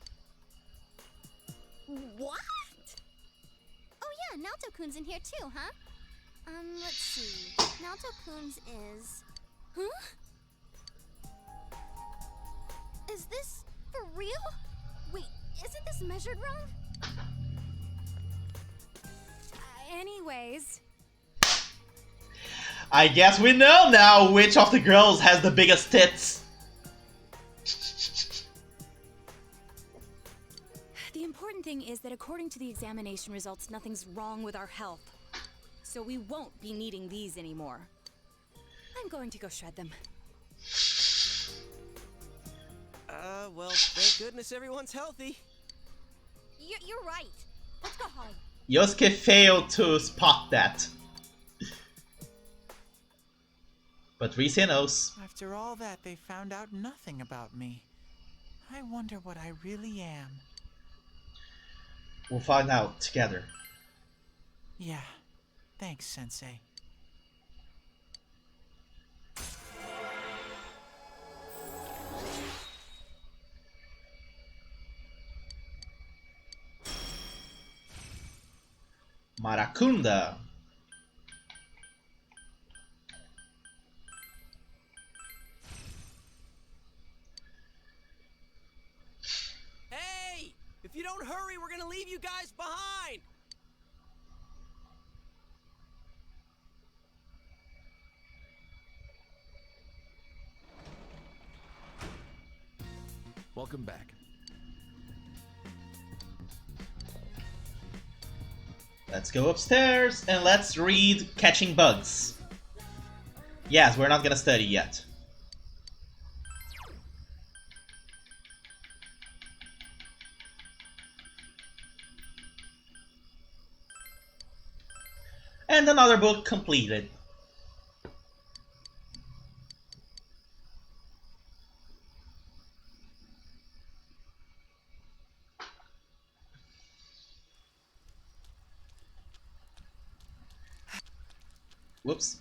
What? Oh yeah, Naoto-kun's in here too, huh? Let's see. Naoto-kun's is... Huh? Is this for real? Wait, isn't this measured wrong? Anyways... I guess we know now which of the girls has the biggest tits. The important thing is that according to the examination results, nothing's wrong with our health. So we won't be needing these anymore. I'm going to go shred them. Well, thank goodness everyone's healthy. You're right. Let's go home. Yosuke failed to spot that. But Rise knows. After all that, they found out nothing about me. I wonder what I really am. We'll find out together. Yeah. Thanks, Sensei. Maracunda. If you don't hurry, we're gonna leave you guys behind! Welcome back. Let's go upstairs and let's read Catching Bugs. Yes, we're not gonna study yet. And another book completed. Whoops.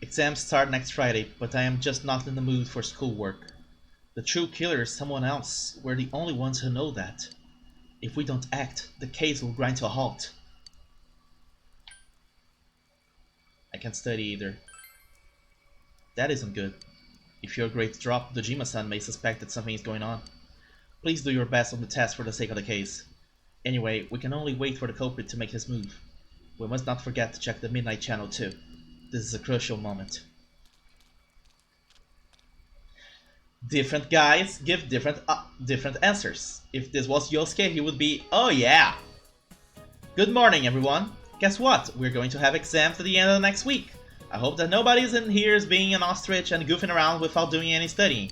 Exams start next Friday, but I am just not in the mood for schoolwork. The true killer is someone else. We're the only ones who know that. If we don't act, the case will grind to a halt. I can't study either. That isn't good. If your grades drop, Dojima-san may suspect that something is going on. Please do your best on the test for the sake of the case. Anyway, we can only wait for the culprit to make his move. We must not forget to check the Midnight Channel too. This is a crucial moment. Different guys give different answers. If this was Yosuke, he would be, oh yeah! Good morning, everyone. Guess what? We're going to have exams at the end of the next week. I hope that nobody's in here is being an ostrich and goofing around without doing any studying.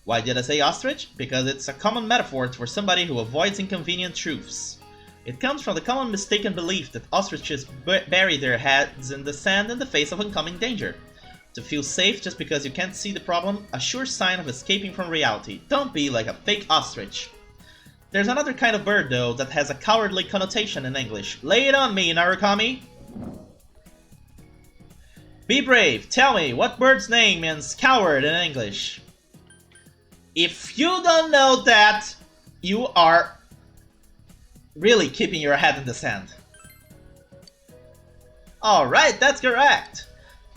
Why did I say ostrich? Because it's a common metaphor for somebody who avoids inconvenient truths. It comes from the common mistaken belief that ostriches bury their heads in the sand in the face of oncoming danger. To feel safe just because you can't see the problem, a sure sign of escaping from reality. Don't be like a fake ostrich. There's another kind of bird though that has a cowardly connotation in English. Lay it on me, Narukami! Be brave, tell me, what bird's name means coward in English? If you don't know that, you are really keeping your head in the sand. Alright, that's correct!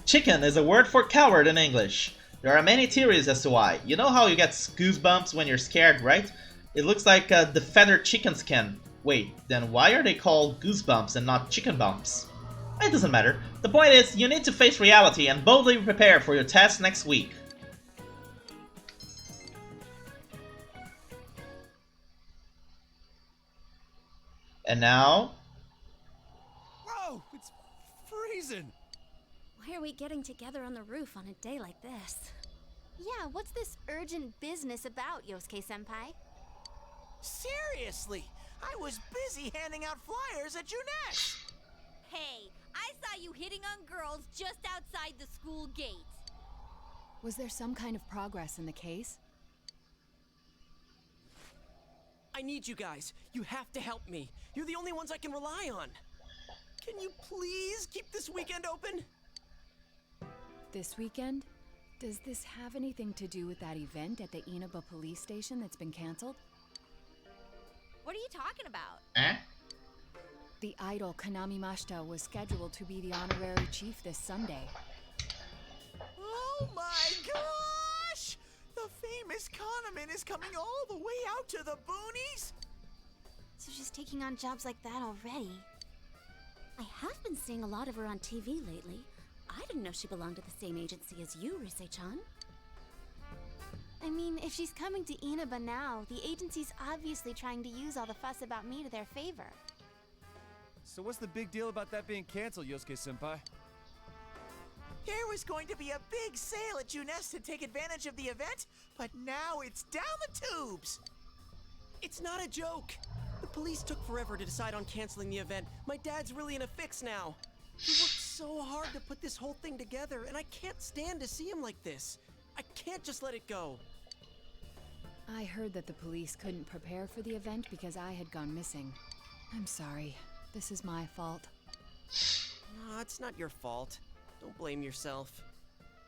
Chicken is a word for coward in English. There are many theories as to why. You know how you get goosebumps when you're scared, right? It looks like the feathered chicken skin. Wait, then why are they called goosebumps and not chicken bumps? It doesn't matter. The point is, you need to face reality and boldly prepare for your test next week. And now... Whoa, it's freezing! Why are we getting together on the roof on a day like this? Yeah, what's this urgent business about, Yosuke-senpai? Seriously, I was busy handing out flyers at Juness. Hey, I saw you hitting on girls just outside the school gate. Was there some kind of progress in the case? I need you guys. You have to help me. You're the only ones I can rely on. Can you please keep this weekend open? This weekend? Does this have anything to do with that event at the Inaba police station that's been canceled? What are you talking about? Eh? The idol Kanami Mashita was scheduled to be the honorary chief this Sunday. Oh my gosh! The famous Kahneman is coming all the way out to the boonies? So she's taking on jobs like that already. I have been seeing a lot of her on TV lately. I didn't know she belonged to the same agency as you, Rise-chan. I mean, if she's coming to Inaba now, the agency's obviously trying to use all the fuss about me to their favor. So what's the big deal about that being canceled, Yosuke-senpai? There was going to be a big sale at Juness to take advantage of the event, but now it's down the tubes. It's not a joke. The police took forever to decide on canceling the event. My dad's really in a fix now. He worked so hard to put this whole thing together, and I can't stand to see him like this. I can't just let it go. I heard that the police couldn't prepare for the event because I had gone missing. I'm sorry. This is my fault. No, it's not your fault. Don't blame yourself.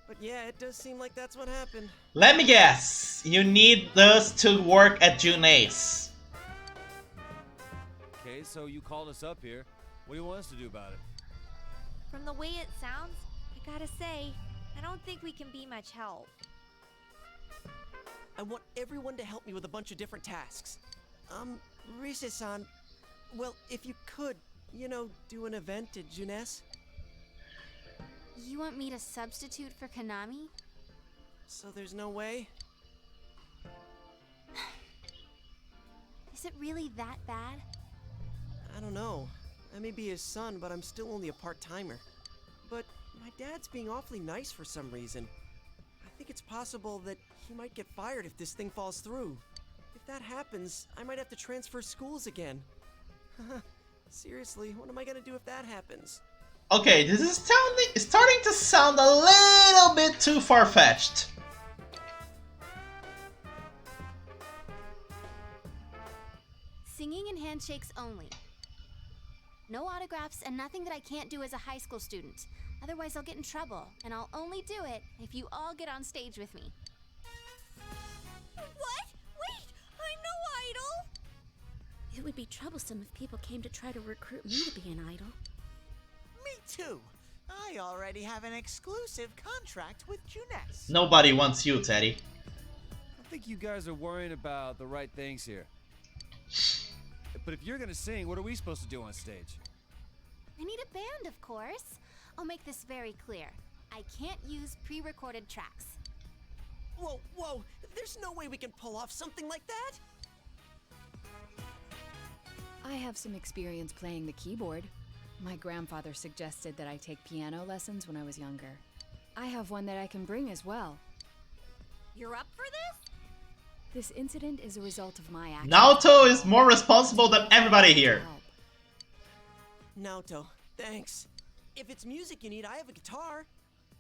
But yeah, it does seem like that's what happened. Let me guess! You need those to work at Junes. Okay, so you called us up here. What do you want us to do about it? From the way it sounds, I gotta say, I don't think we can be much help. I want everyone to help me with a bunch of different tasks. Rise-san, well, if you could, you know, do an event at Junes? You want me to substitute for Konami? So there's no way? Is it really that bad? I don't know. I may be his son, but I'm still only a part-timer. But my dad's being awfully nice for some reason. I think it's possible that he might get fired if this thing falls through. If that happens, I might have to transfer schools again. Seriously, what am I gonna do if that happens? Okay, this is starting to sound a little bit too far-fetched. Singing and handshakes only. No autographs and nothing that I can't do as a high school student. Otherwise I'll get in trouble, and I'll only do it if you all get on stage with me. What? Wait! I'm no idol! It would be troublesome if people came to try to recruit me to be an idol. Me too. I already have an exclusive contract with Junes. Nobody wants you, Teddy. I think you guys are worrying about the right things here. But if you're gonna sing, what are we supposed to do on stage? I need a band, of course. I'll make this very clear. I can't use pre-recorded tracks. Whoa, whoa! There's no way we can pull off something like that! I have some experience playing the keyboard. My grandfather suggested that I take piano lessons when I was younger. I have one that I can bring as well. You're up for this? This incident is a result of my actions. Naoto is more responsible than everybody here. Naoto, thanks. If it's music you need, I have a guitar.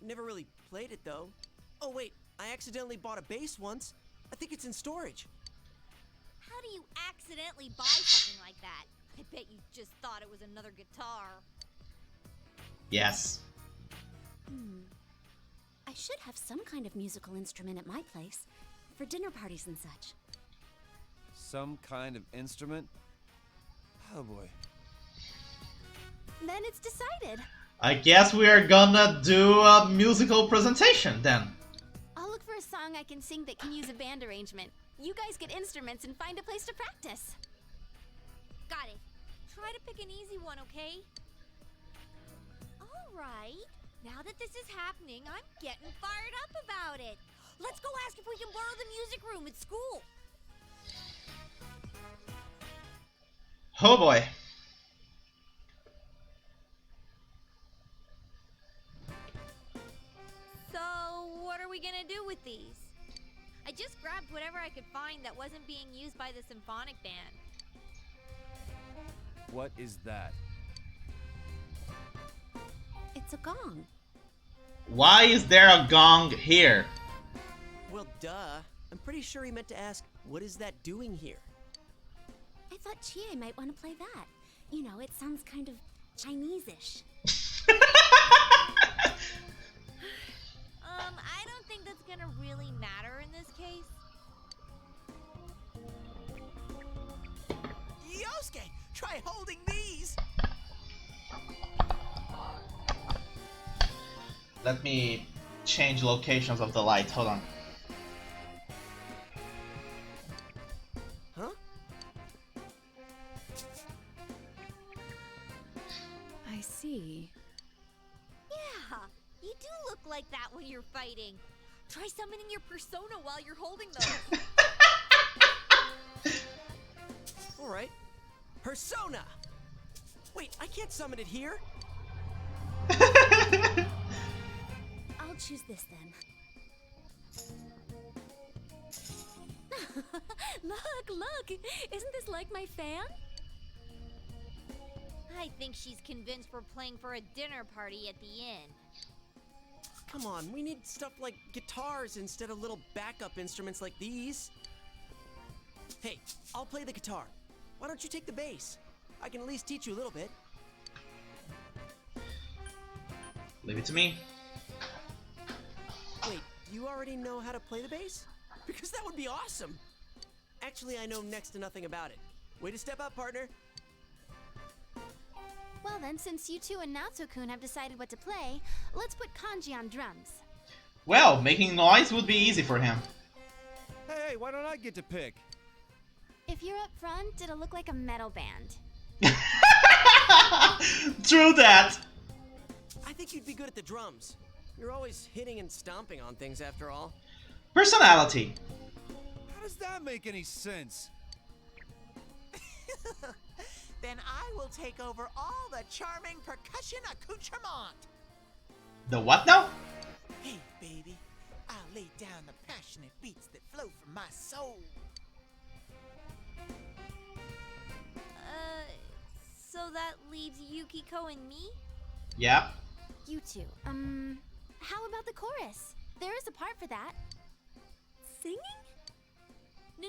Never really played it though. Oh wait, I accidentally bought a bass once. I think it's in storage. How do you accidentally buy something like that? I bet you just thought it was another guitar. Yes. I should have some kind of musical instrument at my place, for dinner parties and such. Some kind of instrument? Oh boy. Then it's decided. I guess we are gonna do a musical presentation then. I'll look for a song I can sing that can use a band arrangement. You guys get instruments and find a place to practice. Got it. Try to pick an easy one, okay? Alright. Now that this is happening, I'm getting fired up about it. Let's go ask if we can borrow the music room at school. Oh boy. So, what are we gonna do with these? I just grabbed whatever I could find that wasn't being used by the symphonic band. What is that? It's a gong. Why is there a gong here? Well, duh. I'm pretty sure he meant to ask, what is that doing here? I thought Chie might want to play that. You know, it sounds kind of Chinese-ish. I don't think that's gonna really matter in this case. Yosuke, try holding these! Let me change locations of the light. Hold on. Huh? I see. Yeah, you do look like that when you're fighting. Try summoning your persona while you're holding those. Alright. Persona! Wait, I can't summon it here? I'll choose this then. Look! Isn't this like my fan? I think she's convinced we're playing for a dinner party at the inn. Come on, we need stuff like guitars instead of little backup instruments like these. Hey, I'll play the guitar. Why don't you take the bass? I can at least teach you a little bit. Leave it to me. Wait, you already know how to play the bass? Because that would be awesome! Actually, I know next to nothing about it. Way to step up, partner! Well then, since you two and Natsu-kun have decided what to play, let's put Kanji on drums. Well, making noise would be easy for him. Hey, Hey, why don't I get to pick? If you're up front, it'll look like a metal band. True that. I think you'd be good at the drums. You're always hitting and stomping on things after all. Personality. How does that make any sense? Then I will take over all the charming percussion accoutrement. The what now? Hey, baby, I'll lay down the passionate beats that flow from my soul. So that leaves Yukiko and me? Yeah. You two. How about the chorus? There is a part for that. Singing? No,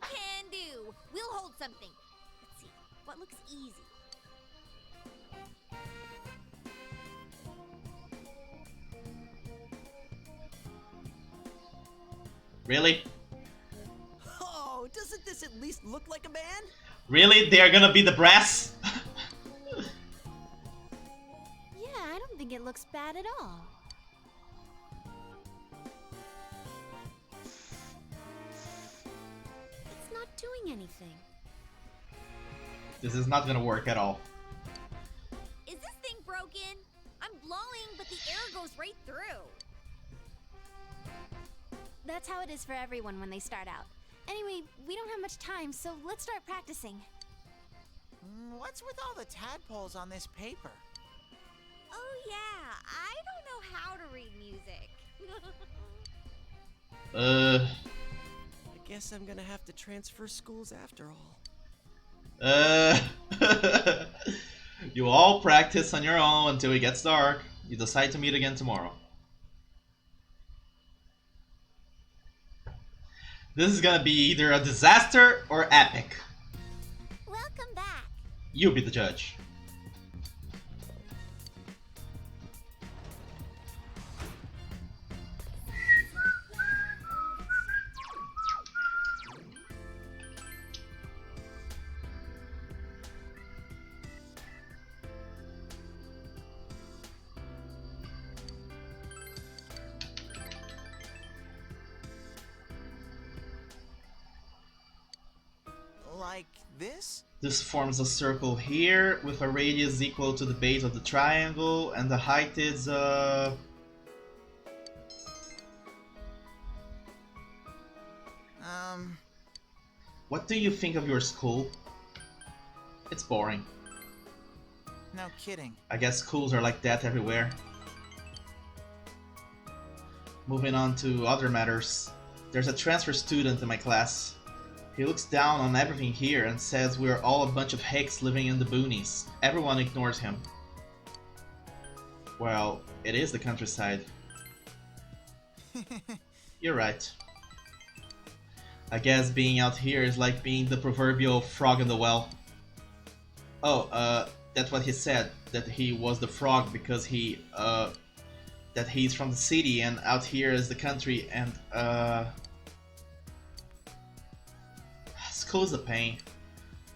can do. We'll hold something. Let's see, what looks easy? Really? Oh, doesn't this at least look like a band? Really? They are gonna be the brass? Yeah, I don't think it looks bad at all. It's not doing anything. This is not gonna work at all. Is this thing broken? I'm blowing, but the air goes right through. That's how it is for everyone when they start out. Anyway, we don't have much time, so let's start practicing. What's with all the tadpoles on this paper? Oh yeah, I don't know how to read music. I guess I'm gonna have to transfer schools after all. You all practice on your own until it gets dark. You decide to meet again tomorrow. This is gonna be either a disaster or epic. Welcome back. You be the judge. Like this? This forms a circle here with a radius equal to the base of the triangle, and the height is What do you think of your school? It's boring. No kidding. I guess schools are like that everywhere. Moving on to other matters. There's a transfer student in my class. He looks down on everything here and says we're all a bunch of hicks living in the boonies. Everyone ignores him. Well, it is the countryside. You're right. I guess being out here is like being the proverbial frog in the well. Oh, that's what he said, that he was the frog because that he's from the city and out here is the country, and school is a pain.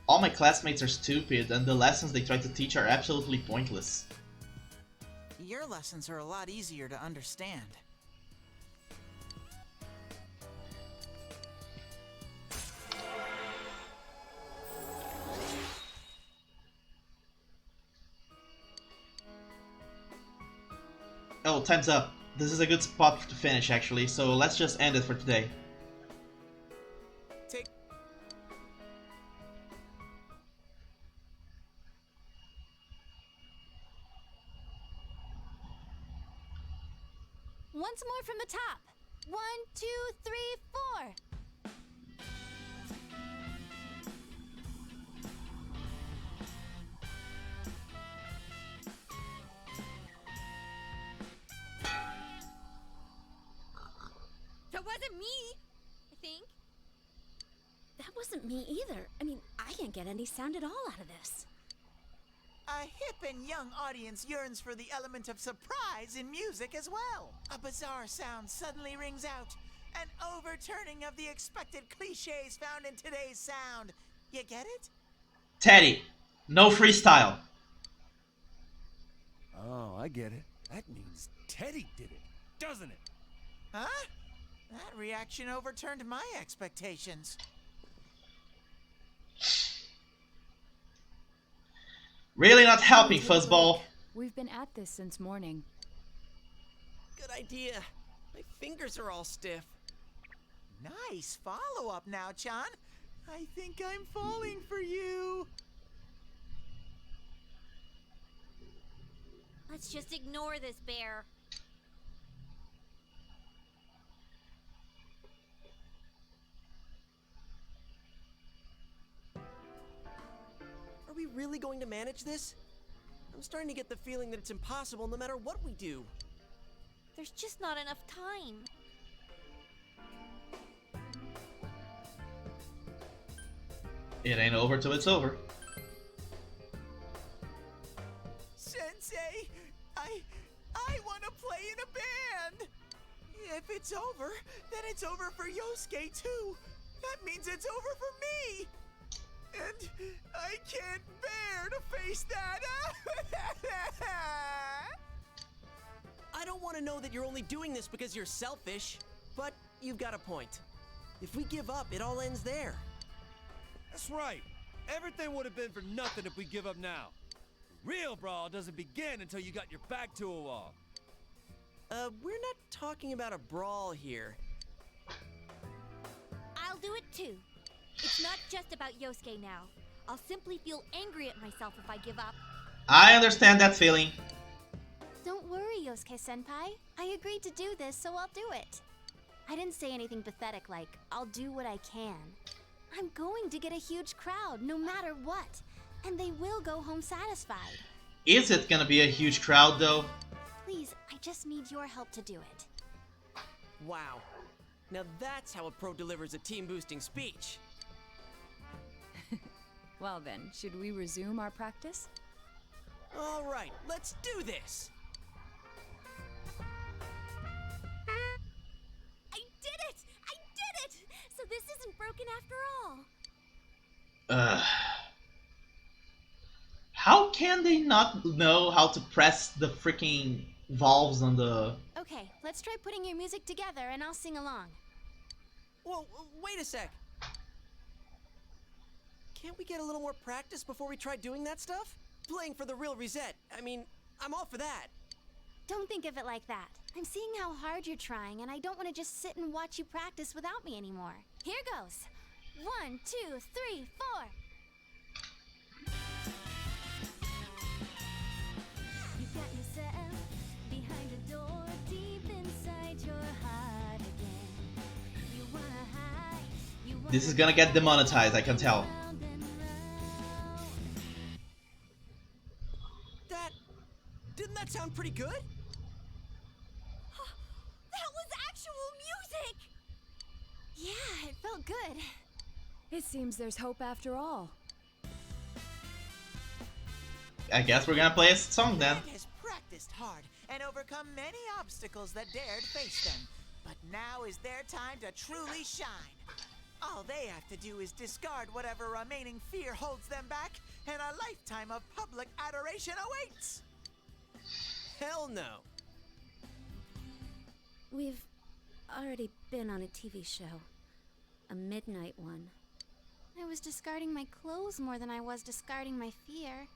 All my classmates are stupid and the lessons they try to teach are absolutely pointless. Your lessons are a lot easier to understand. Oh, time's up. This is a good spot to finish actually, so let's just end it for today. Take. Once more from the top. 1, 2, 3, 4. That wasn't me, I think. That wasn't me either. I mean, I can't get any sound at all out of this. A hip and young audience yearns for the element of surprise in music as well. A bizarre sound suddenly rings out. An overturning of the expected cliches found in today's sound. You get it? Teddy, no freestyle. Oh, I get it. That means Teddy did it, doesn't it? Huh? That reaction overturned my expectations. Really not helping, Fuzzball. We've been at this since morning. Good idea. My fingers are all stiff. Nice follow-up now, Chan. I think I'm falling for you. Let's just ignore this bear. Are we really going to manage this? I'm starting to get the feeling that it's impossible no matter what we do. There's just not enough time. It ain't over till it's over. Sensei, I want to play in a band. If it's over, then it's over for Yosuke too. That means it's over for me. And I can't bear to face that. I don't want to know that you're only doing this because you're selfish, but you've got a point. If we give up, it all ends there. That's right. Everything would have been for nothing if we give up now. The real brawl doesn't begin until you got your back to a wall. We're not talking about a brawl here. I'll do it too. It's not just about Yosuke now. I'll simply feel angry at myself if I give up. I understand that feeling. Don't worry, Yosuke-senpai. I agreed to do this, so I'll do it. I didn't say anything pathetic like, I'll do what I can. I'm going to get a huge crowd, no matter what. And they will go home satisfied. Is it gonna be a huge crowd, though? Please, I just need your help to do it. Wow. Now that's how a pro delivers a team-boosting speech. Well then, should we resume our practice? All right, let's do this. I did it! I did it! So this isn't broken after all. How can they not know how to press the freaking valves on the... Okay, let's try putting your music together and I'll sing along. Whoa, wait a sec. Can't we get a little more practice before we try doing that stuff? Playing for the real reset. I mean, I'm all for that. Don't think of it like that. I'm seeing how hard you're trying, and I don't want to just sit and watch you practice without me anymore. Here goes. 1, 2, 3, 4. You got yourself behind a door deep inside your heart again. You wanna hide, you wanna This is gonna get demonetized, I can tell. Didn't that sound pretty good? That was actual music! Yeah, it felt good. It seems there's hope after all. I guess we're gonna play a song then. Ed has practiced hard and overcome many obstacles that dared face them. But now is their time to truly shine. All they have to do is discard whatever remaining fear holds them back, and a lifetime of public adoration awaits. Hell no. We've already been on a TV show. A midnight one. I was discarding my clothes more than I was discarding my fear.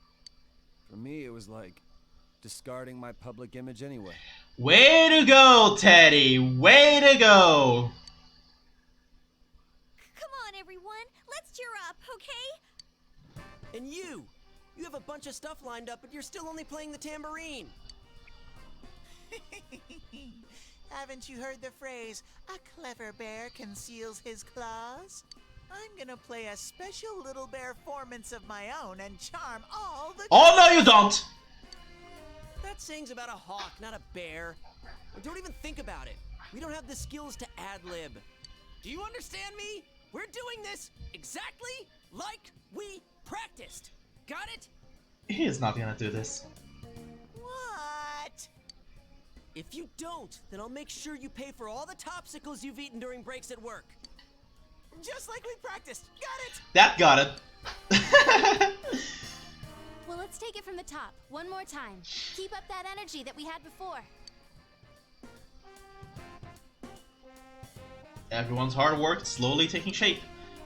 For me, it was like discarding my public image anyway. Way to go, Teddy! Way to go! Come on, everyone. Let's cheer up, okay? And you have a bunch of stuff lined up, but you're still only playing the tambourine. Haven't you heard the phrase, a clever bear conceals his claws? I'm gonna play a special little bear performance of my own and charm all the... Oh, no, you don't! That saying's about a hawk, not a bear. Don't even think about it. We don't have the skills to ad-lib. Do you understand me? We're doing this exactly like we practiced. Got it? He is not gonna do this. What? If you don't, then I'll make sure you pay for all the topsicles you've eaten during breaks at work. Just like we practiced. Got it? That got it. Well, let's take it from the top. One more time. Keep up that energy that we had before. Everyone's hard work is slowly taking shape.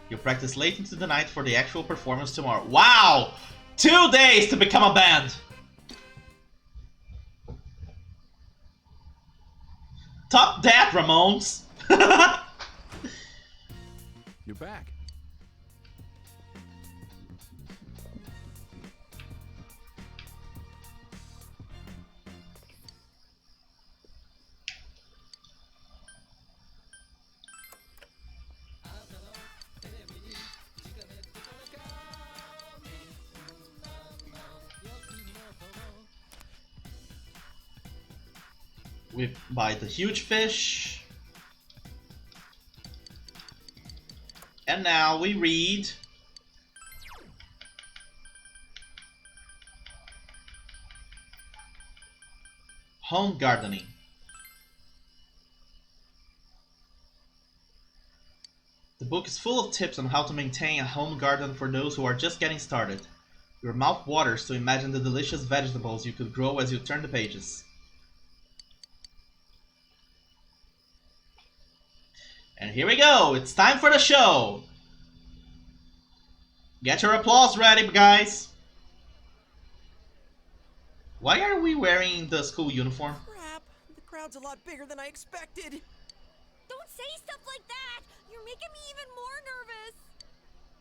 You practice late into the night for the actual performance tomorrow. Wow! 2 days to become a band! Top that, Ramones! You're back. We buy the huge fish. And now we read home gardening. The book is full of tips on how to maintain a home garden for those who are just getting started. Your mouth waters to imagine the delicious vegetables you could grow as you turn the pages. And here we go, it's time for the show! Get your applause ready, guys! Why are we wearing the school uniform? Crap, the crowd's a lot bigger than I expected. Don't say stuff like that! You're making me even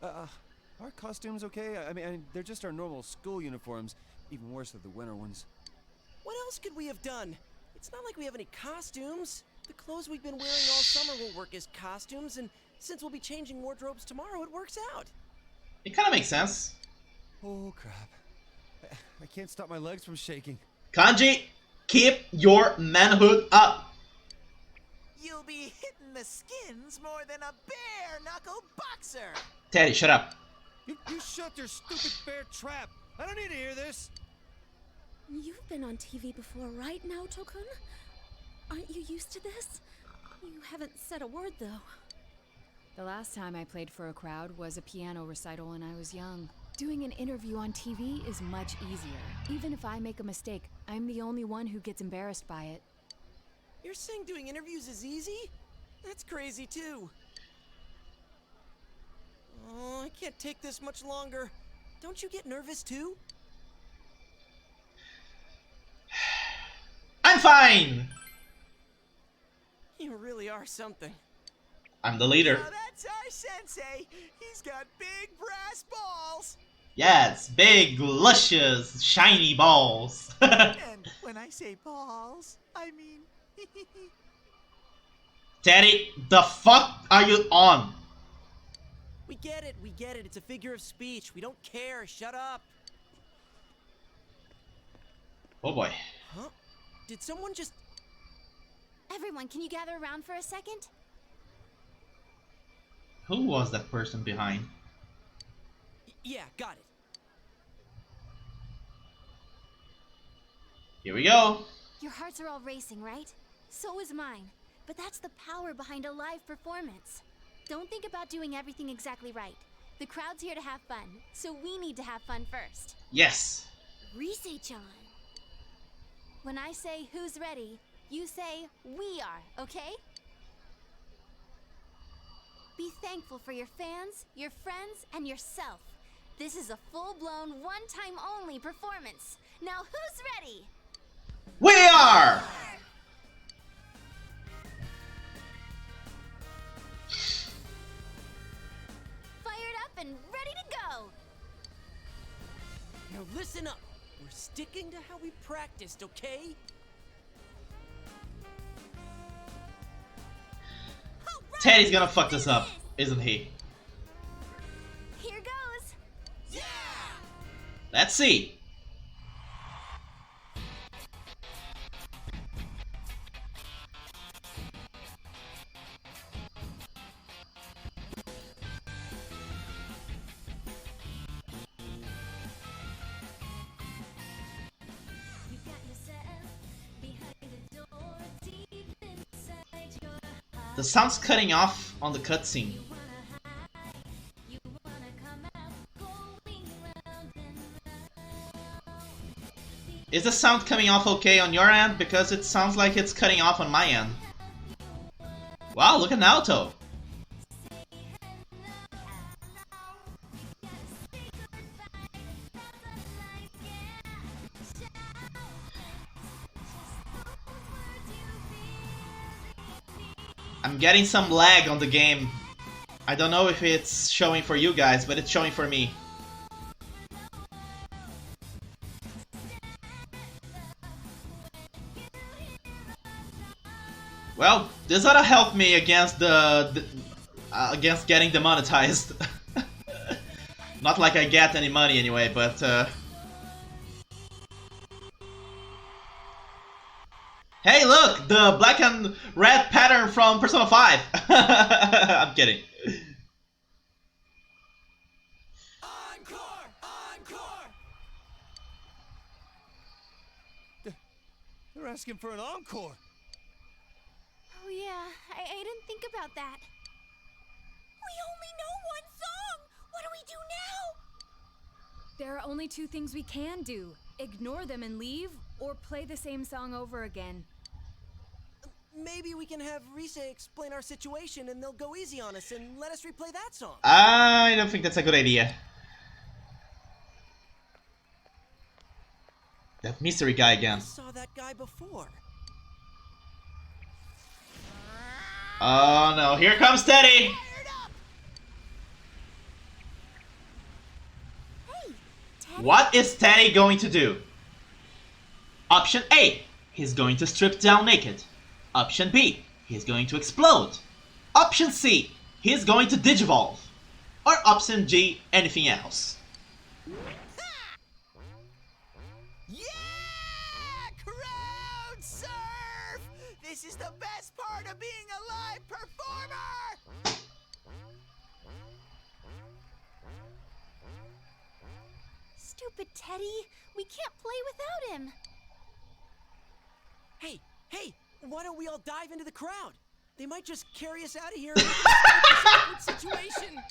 more nervous! Are costumes okay? I mean, they're just our normal school uniforms. Even worse are the winter ones. What else could we have done? It's not like we have any costumes. The clothes we've been wearing all summer won't work as costumes, and since we'll be changing wardrobes tomorrow, it works out. It kind of makes sense. Oh, crap. I can't stop my legs from shaking. Kanji, keep your manhood up! You'll be hitting the skins more than a bare-knuckle boxer! Teddy, shut up. You shut your stupid bear trap! I don't need to hear this! You've been on TV before, right, Naoto-kun? Aren't you used to this? You haven't said a word, though. The last time I played for a crowd was a piano recital when I was young. Doing an interview on TV is much easier. Even if I make a mistake, I'm the only one who gets embarrassed by it. You're saying doing interviews is easy? That's crazy, too. Oh, I can't take this much longer. Don't you get nervous, too? I'm fine! You really are something. I'm the leader. Now that's our sensei! He's got big brass balls! Yes, big, luscious, shiny balls. And when I say balls, I mean... Teddy, the fuck are you on? We get it, it's a figure of speech. We don't care, shut up. Oh boy. Huh? Did someone just... Everyone, can you gather around for a second? Who was that person behind? Yeah, got it. Here we go. Your hearts are all racing, right? So is mine. But that's the power behind a live performance. Don't think about doing everything exactly right. The crowd's here to have fun, so we need to have fun first. Yes. Rise-chan. When I say who's ready, you say we are, okay? Be thankful for your fans, your friends, and yourself. This is a full-blown, one-time-only performance. Now who's ready? We are! Fired up and ready to go! Now listen up. We're sticking to how we practiced, okay? Teddy's gonna fuck this up, isn't he? Here goes! Yeah! Let's see. The sound's cutting off on the cutscene. Is the sound coming off okay on your end? Because it sounds like it's cutting off on my end. Wow, look at Naoto. I'm getting some lag on the game. I don't know if it's showing for you guys, but it's showing for me. Well, this ought to help me against against getting demonetized. Not like I get any money anyway, but hey, look, the black and red pattern from Persona 5. I'm kidding. Encore! Encore! They're asking for an encore. Oh yeah, I didn't think about that. We only know one song! What do we do now? There are only two things we can do. Ignore them and leave, or play the same song over again. Maybe we can have Rise explain our situation and they'll go easy on us and let us replay that song. I don't think that's a good idea. That mystery guy again. I saw that guy before. Oh no, here comes Teddy! Hey, Teddy. What is Teddy going to do? Option A, he's going to strip down naked. Option B, he's going to explode. Option C, he's going to digivolve. Or option G, anything else. Yeah! Crowd surf! This is the best part of being a live performer! Stupid Teddy. We can't play without him. Hey, why don't we all dive into the crowd? They might just carry us out of here and make us escape this situation.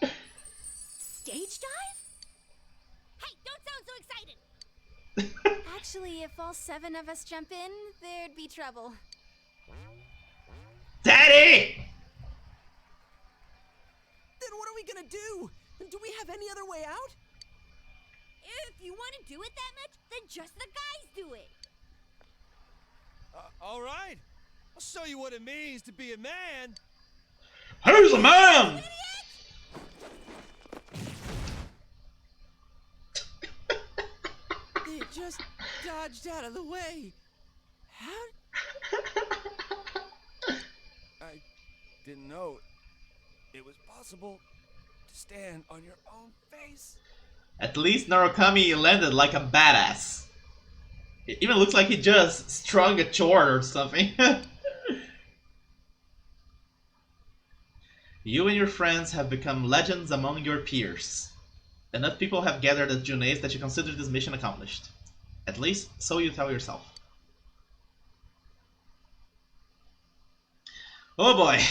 Stage dive? Hey, don't sound so excited! Actually, if all 7 of us jump in, there'd be trouble. Teddy! Then what are we gonna do? Do we have any other way out? If you want to do it that much, then just the guys do it. All right. I'll show you what it means to be a man. Who's a man? They just dodged out of the way. How? I didn't know it was possible to stand on your own face. At least Narukami landed like a badass. It even looks like he just strung a chord or something. You and your friends have become legends among your peers. Enough people have gathered at June's that you consider this mission accomplished. At least, so you tell yourself. Oh boy!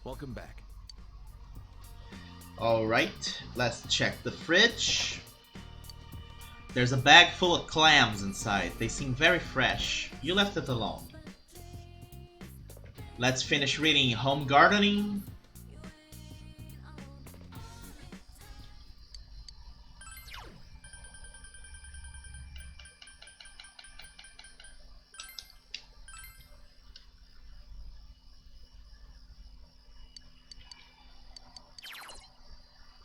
Welcome back. Alright, let's check the fridge. There's a bag full of clams inside. They seem very fresh. You left it alone. Let's finish reading Home Gardening.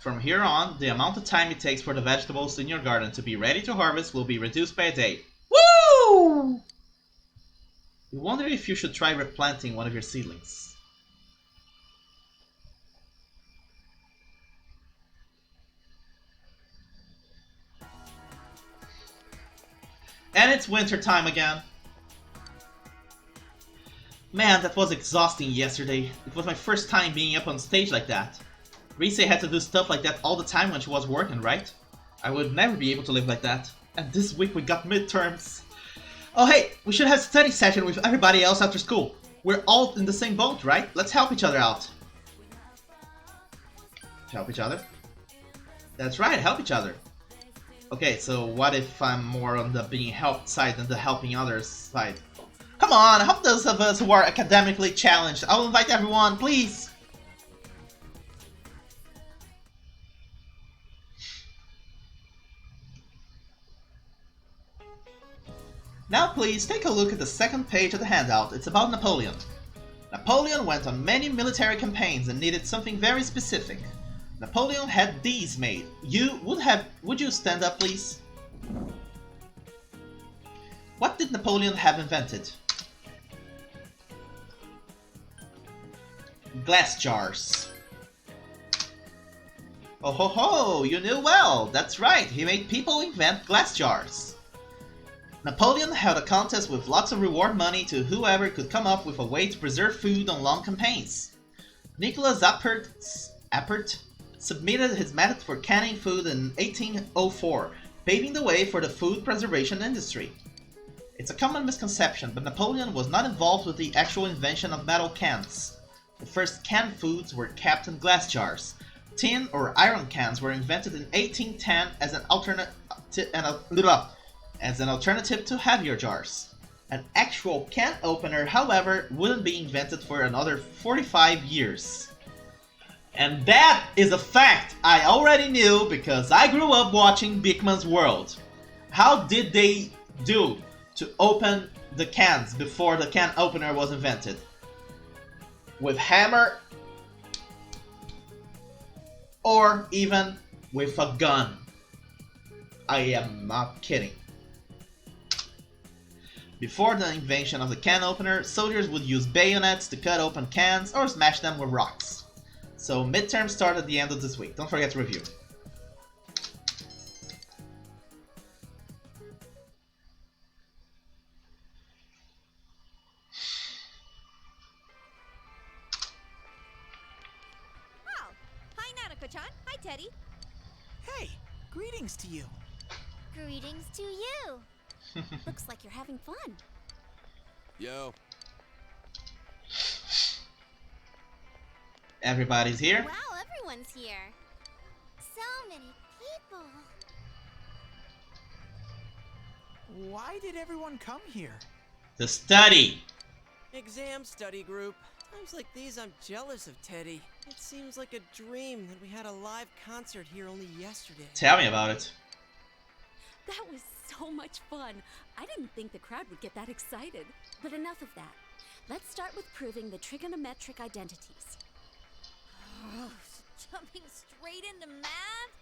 From here on, the amount of time it takes for the vegetables in your garden to be ready to harvest will be reduced by a day. Woo! You wonder if you should try replanting one of your seedlings. And it's winter time again. Man, that was exhausting yesterday. It was my first time being up on stage like that. Rise had to do stuff like that all the time when she was working, right? I would never be able to live like that. And this week we got midterms. Oh hey, we should have a study session with everybody else after school. We're all in the same boat, right? Let's help each other out. Help each other? That's right, help each other. Okay, so what if I'm more on the being helped side than the helping others side? Come on, help those of us who are academically challenged. I'll invite everyone, please. Now please take a look at the second page of the handout. It's about Napoleon. Napoleon went on many military campaigns and needed something very specific. Napoleon had these made. Would you stand up, please? What did Napoleon have invented? Glass jars. Oh ho ho, you knew well. That's right, he made people invent glass jars. Napoleon held a contest with lots of reward money to whoever could come up with a way to preserve food on long campaigns. Nicholas Appert submitted his method for canning food in 1804, paving the way for the food preservation industry. It's a common misconception, but Napoleon was not involved with the actual invention of metal cans. The first canned foods were kept in glass jars. Tin or iron cans were invented in 1810 as an alternative to heavier jars. An actual can opener, however, wouldn't be invented for another 45 years. And that is a fact I already knew because I grew up watching Beakman's World. How did they do to open the cans before the can opener was invented? With hammer or even with a gun. I am not kidding. Before the invention of the can opener, soldiers would use bayonets to cut open cans or smash them with rocks. So midterms start at the end of this week. Don't forget to review. Oh, hi Nanako-chan. Hi Teddy. Hey, greetings to you. Greetings to you. Looks like you're having fun. Yo. Everybody's here. Wow, everyone's here. So many people. Why did everyone come here? To study. Exam study group. Times like these, I'm jealous of Teddy. It seems like a dream that we had a live concert here only yesterday. Tell me about it. That was so much fun. I didn't think the crowd would get that excited. But enough of that. Let's start with proving the trigonometric identities. Oh, jumping straight into math?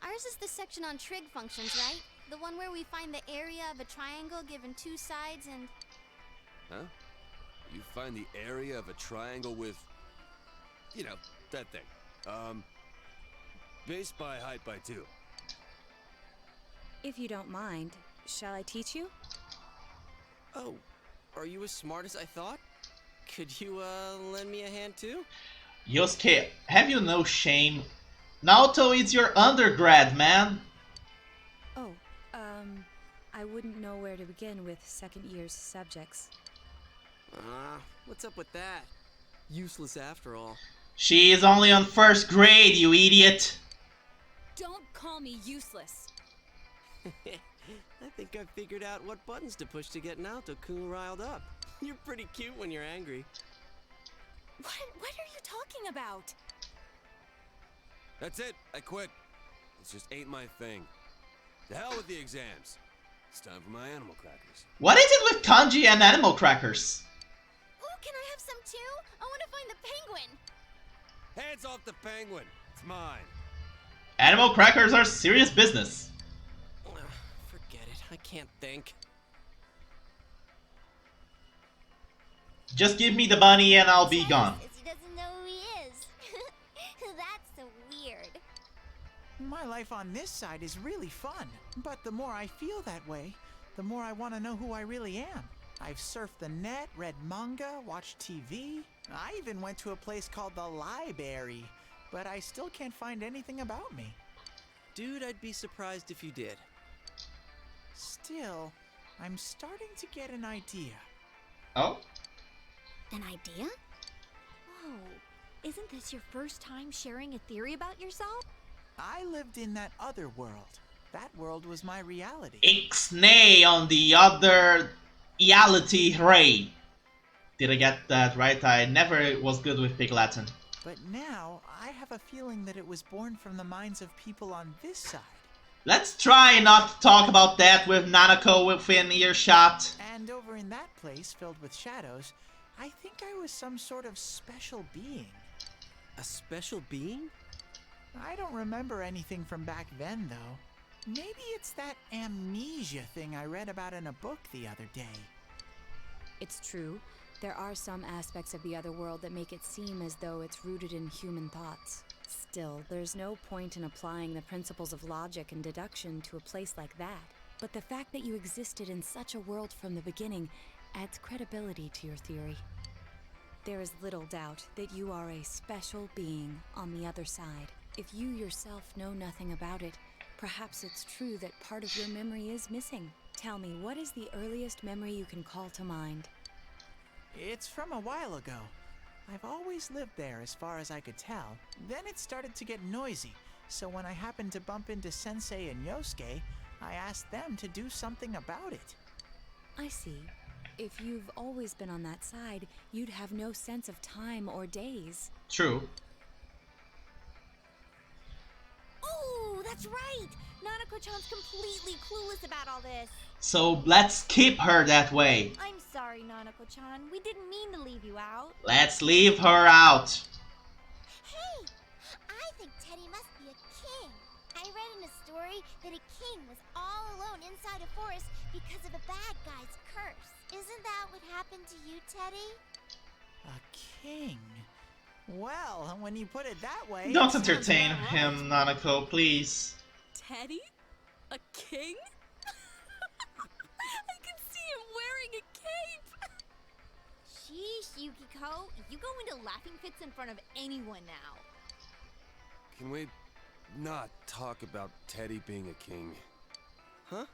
Ours is the section on trig functions, right? The one where we find the area of a triangle given two sides and... Huh? You find the area of a triangle with... You know, that thing. Base by height by 2. If you don't mind, shall I teach you? Oh, are you as smart as I thought? Could you, lend me a hand too? Yosuke, have you no shame? Naoto is your undergrad, man. Oh, I wouldn't know where to begin with second year's subjects. What's up with that? Useless after all. She is only on first grade, you idiot. Don't call me useless. I think I figured out what buttons to push to get Naoto-kun riled up. You're pretty cute when you're angry. What are you talking about? That's it. I quit. It just ain't my thing. The hell with the exams. It's time for my animal crackers. What is it with kanji and animal crackers? Oh, can I have some too? I want to find the penguin. Hands off the penguin. It's mine. Animal crackers are serious business. Forget it. I can't think. Just give me the bunny and I'll be gone. He doesn't know who he is. That's so weird. My life on this side is really fun, but the more I feel that way, the more I want to know who I really am. I've surfed the net, read manga, watched TV. I even went to a place called the Library, but I still can't find anything about me. Dude, I'd be surprised if you did. Still, I'm starting to get an idea. Oh? An idea? Whoa, isn't this your first time sharing a theory about yourself? I lived in that other world. That world was my reality. Ixnay on the other Reality Ray. Did I get that right? I never was good with Pig Latin. But now, I have a feeling that it was born from the minds of people on this side. Let's try not to talk about that with Nanako within earshot. And over in that place filled with shadows, I think I was some sort of special being. A special being? I don't remember anything from back then, though. Maybe it's that amnesia thing I read about in a book the other day. It's true. There are some aspects of the other world that make it seem as though it's rooted in human thoughts. Still, there's no point in applying the principles of logic and deduction to a place like that. But the fact that you existed in such a world from the beginning adds credibility to your theory. There is little doubt that you are a special being on the other side. If you yourself know nothing about it, perhaps it's true that part of your memory is missing. Tell me, what is the earliest memory you can call to mind? It's from a while ago. I've always lived there as far as I could tell. Then it started to get noisy, so when I happened to bump into Sensei and Yosuke, I asked them to do something about it. I see. If you've always been on that side, you'd have no sense of time or days. True. Oh, that's right! Nanako-chan's completely clueless about all this. So let's keep her that way. I'm sorry, Nanako-chan. We didn't mean to leave you out. Let's leave her out. Hey! I think Teddy must be a king. I read in a story that a king was all alone inside a forest because of a bad guy's curse. Isn't that what happened to you, Teddy? A king? Well, when you put it that way... Don't it sounds entertain about him, right. Nanako, please. Teddy? A king? I can see him wearing a cape! Sheesh, Yukiko. You go into laughing fits in front of anyone now. Can we not talk about Teddy being a king? Huh?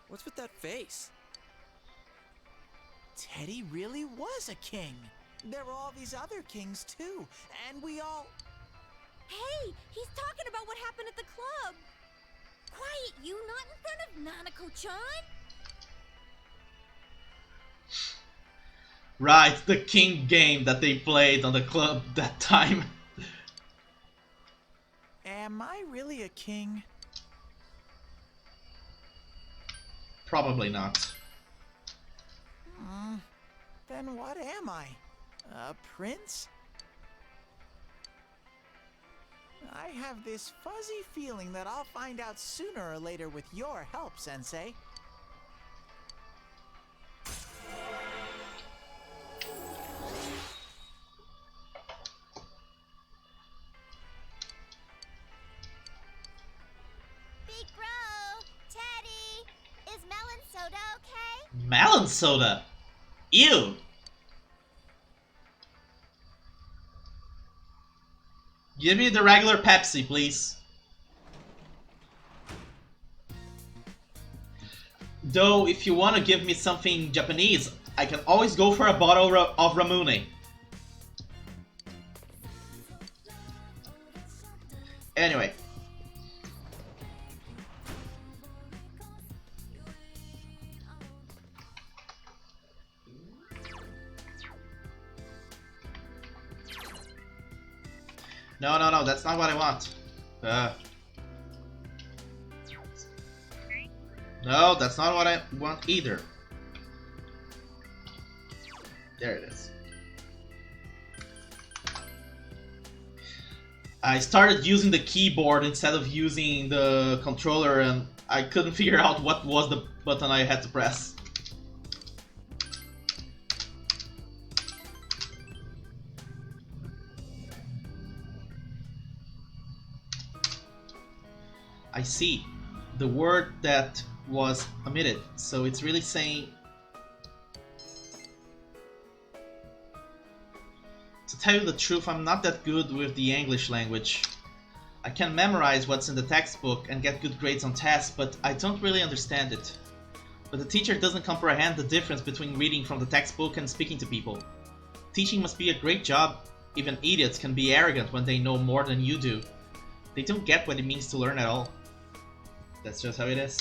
What's with that face? Teddy really was a king. There were all these other kings, too. And we all... Hey, he's talking about what happened at the club. Quiet, you, not in front of Nanako-chan. Right, the king game that they played on the club that time. Am I really a king? Probably not. Then what am I? A prince? I have this fuzzy feeling that I'll find out sooner or later with your help, Sensei. Big bro! Teddy! Is melon soda okay? Melon soda? Ew! Give me the regular Pepsi, please. Though, if you want to give me something Japanese, I can always go for a bottle of Ramune. Anyway. No, that's not what I want. No, that's not what I want either. There it is. I started using the keyboard instead of using the controller, and I couldn't figure out what was the button I had to press. I see. The word that was omitted. So it's really saying... To tell you the truth, I'm not that good with the English language. I can memorize what's in the textbook and get good grades on tests, but I don't really understand it. But the teacher doesn't comprehend the difference between reading from the textbook and speaking to people. Teaching must be a great job. Even idiots can be arrogant when they know more than you do. They don't get what it means to learn at all. That's just how it is.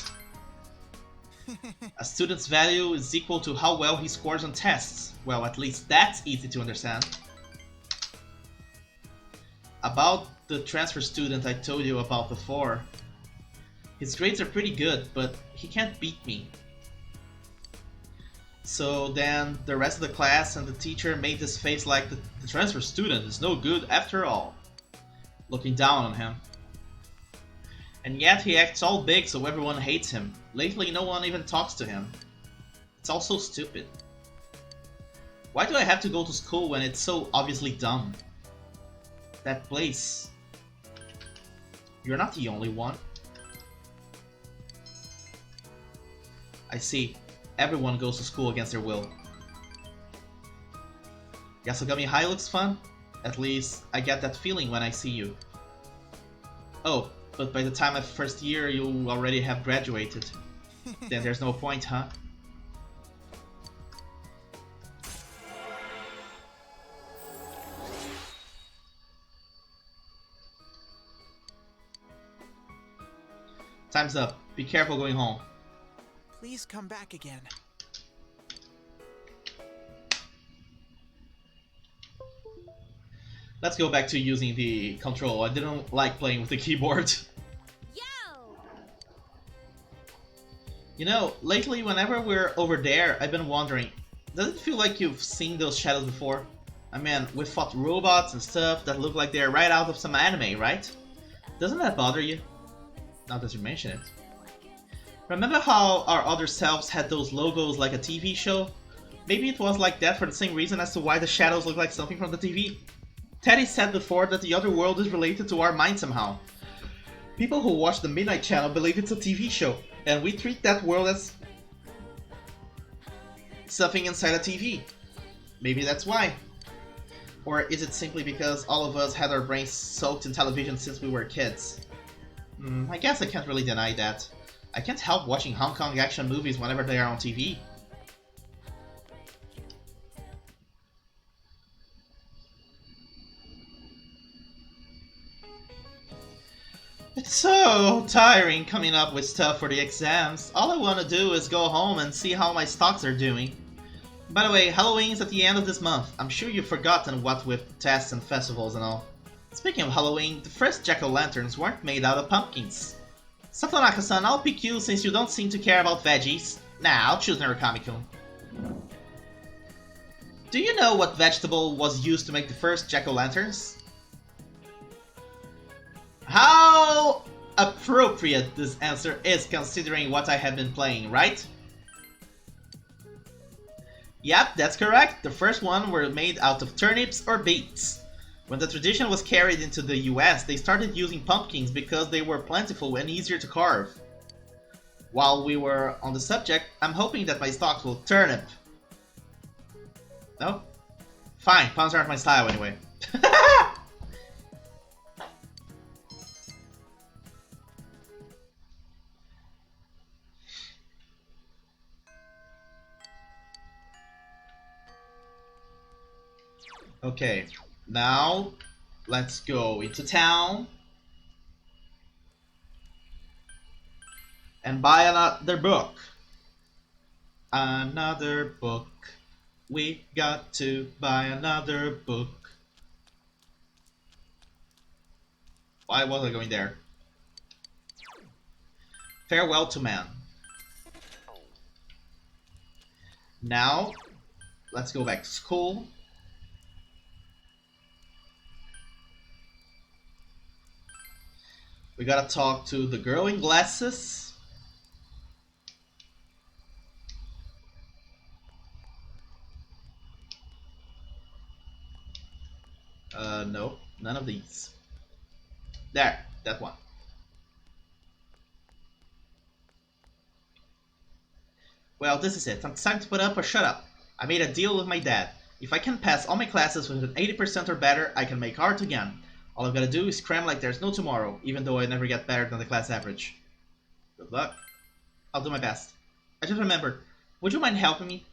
A student's value is equal to how well he scores on tests. Well, at least that's easy to understand. About the transfer student I told you about before. His grades are pretty good, but he can't beat me. So then the rest of the class and the teacher made this face like the transfer student is no good after all, looking down on him. And yet he acts all big so everyone hates him. Lately no one even talks to him. It's all so stupid. Why do I have to go to school when it's so obviously dumb? That place. You're not the only one. I see. Everyone goes to school against their will. Yasogami High looks fun. At least, I get that feeling when I see you. Oh, but by the time of first year, you already have graduated. Then there's no point, huh? Time's up. Be careful going home. Please come back again. Let's go back to using the control. I didn't like playing with the keyboard. Yo! You know, lately whenever we're over there, I've been wondering, does it feel like you've seen those shadows before? I mean, we fought robots and stuff that look like they're right out of some anime, right? Doesn't that bother you? Now that you mention it. Remember how our other selves had those logos like a TV show? Maybe it was like that for the same reason as to why the shadows look like something from the TV. Teddy said before that the other world is related to our mind somehow. People who watch the Midnight Channel believe it's a TV show, and we treat that world as something inside a TV. Maybe that's why. Or is it simply because all of us had our brains soaked in television since we were kids? I guess I can't really deny that. I can't help watching Hong Kong action movies whenever they are on TV. It's so tiring coming up with stuff for the exams. All I want to do is go home and see how my stocks are doing. By the way, Halloween's at the end of this month. I'm sure you've forgotten what with tests and festivals and all. Speaking of Halloween, the first jack-o'-lanterns weren't made out of pumpkins. Satonaka-san, I'll pick you since you don't seem to care about veggies. Nah, I'll choose Narukami-kun. Do you know what vegetable was used to make the first jack-o'-lanterns? How appropriate this answer is considering what I have been playing, right? Yep, that's correct. The first one were made out of turnips or beets. When the tradition was carried into the US, they started using pumpkins because they were plentiful and easier to carve. While we were on the subject, I'm hoping that my stocks will turnip. No? Fine, puns aren't my style anyway. Okay, now let's go into town and buy another book. Another book. We got to buy another book. Why was I going there? Farewell to man. Now, let's go back to school. We gotta talk to the girl in glasses. No, none of these. There, that one. Well, this is it. It's time to put up or shut up. I made a deal with my dad. If I can pass all my classes with an 80% or better, I can make art again. All I've got to do is cram like there's no tomorrow, even though I never get better than the class average. Good luck. I'll do my best. I just remembered, would you mind helping me?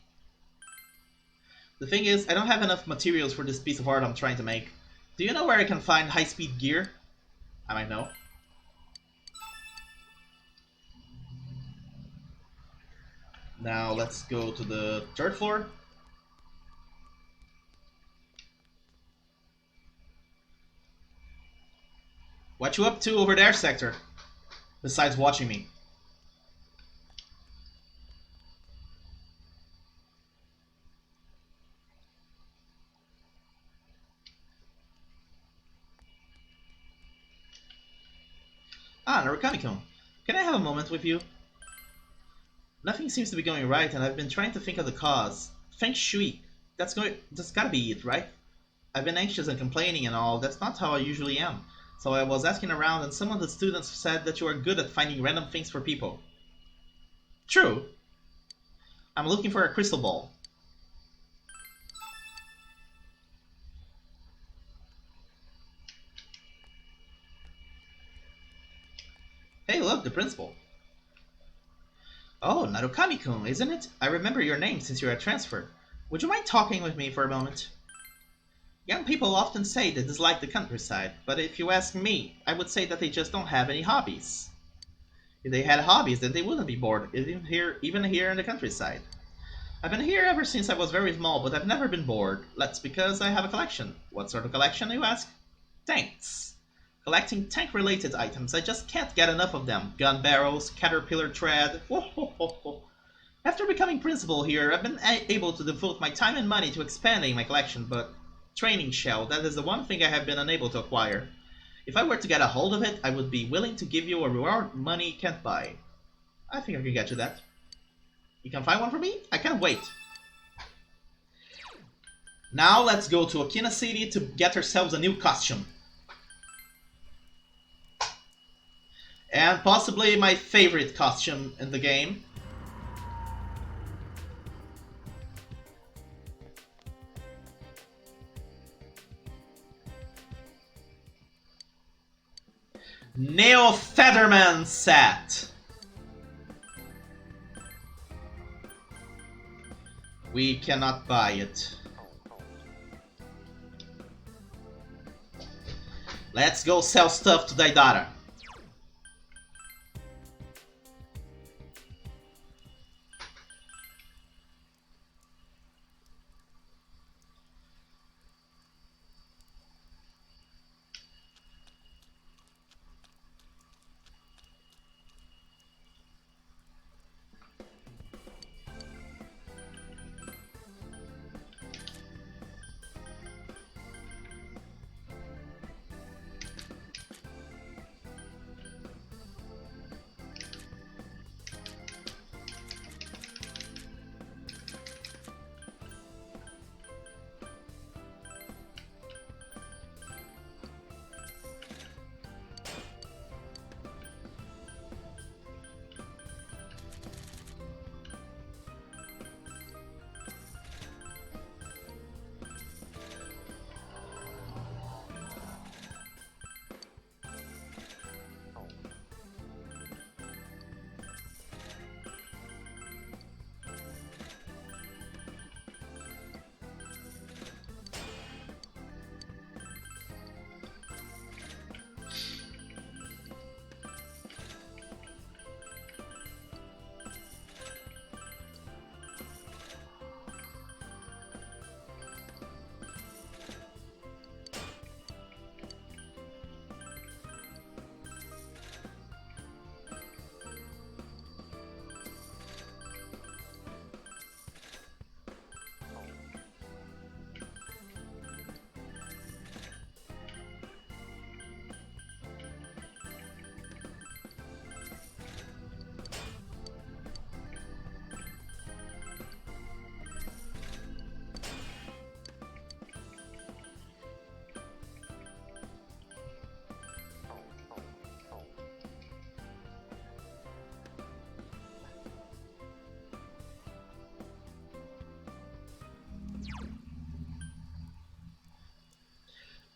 The thing is, I don't have enough materials for this piece of art I'm trying to make. Do you know where I can find high-speed gear? I might know. Now let's go to the 3rd floor. What you up to over there, Sector? Besides watching me. Ah, Narukami-kun. Can I have a moment with you? Nothing seems to be going right, and I've been trying to think of the cause. Feng Shui. That's gotta be it, right? I've been anxious and complaining and all. That's not how I usually am. So I was asking around, and some of the students said that you are good at finding random things for people. True. I'm looking for a crystal ball. Hey, look, the principal. Oh, Narukami-kun, isn't it? I remember your name since you're a transfer. Would you mind talking with me for a moment? Young people often say they dislike the countryside, but if you ask me, I would say that they just don't have any hobbies. If they had hobbies, then they wouldn't be bored, even here in the countryside. I've been here ever since I was very small, but I've never been bored. That's because I have a collection. What sort of collection, you ask? Tanks. Collecting tank-related items. I just can't get enough of them. Gun barrels, caterpillar tread. After becoming principal here, I've been able to devote my time and money to expanding my collection, but training shell, that is the one thing I have been unable to acquire. If I were to get a hold of it, I would be willing to give you a reward money can't buy. I think I can get you that. You can find one for me? I can't wait. Now let's go to Okina City to get ourselves a new costume. And possibly my favorite costume in the game. Neo Featherman set. We cannot buy it. Let's go sell stuff to Daidara.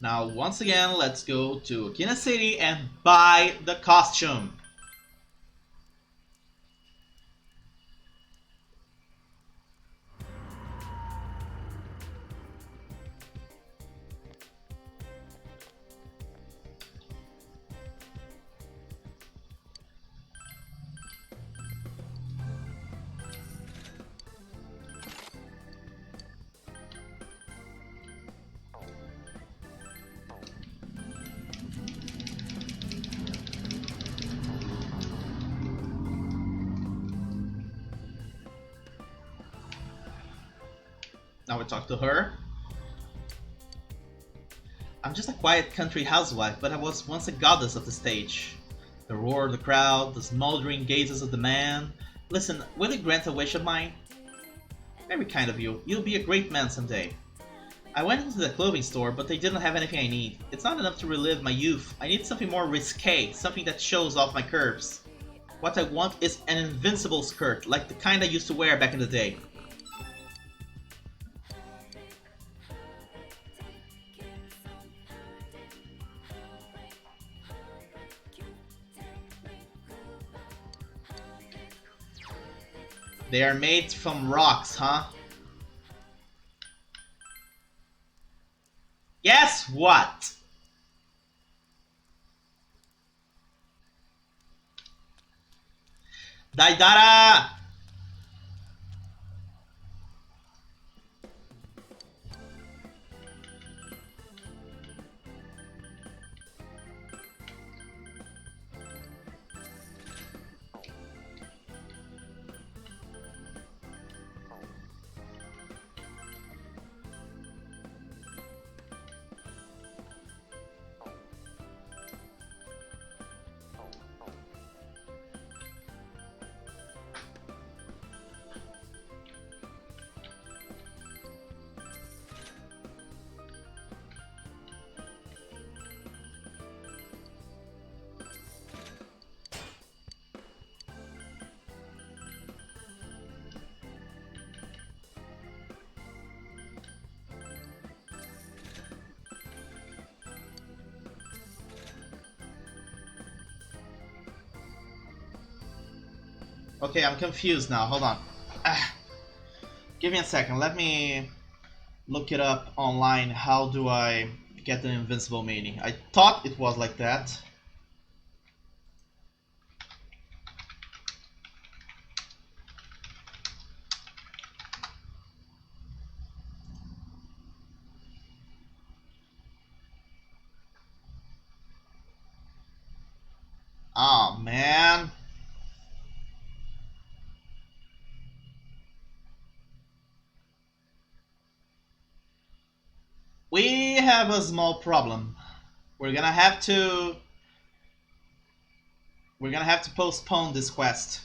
Now, once again, let's go to Okina City and buy the costume. Now we talk to her. I'm just a quiet country housewife, but I was once a goddess of the stage. The roar of the crowd, the smoldering gazes of the man. Listen, will you grant a wish of mine? Very kind of you. You'll be a great man someday. I went into the clothing store, but they didn't have anything I need. It's not enough to relive my youth. I need something more risque, something that shows off my curves. What I want is an invincible skirt, like the kind I used to wear back in the day. They are made from rocks, huh? Guess what? Daidara! Okay, I'm confused now. Hold on. Give me a second. Let me look it up online. How do I get the invincible meaning? I thought it was like that. Oh man. We have a small problem. We're gonna have to postpone this quest.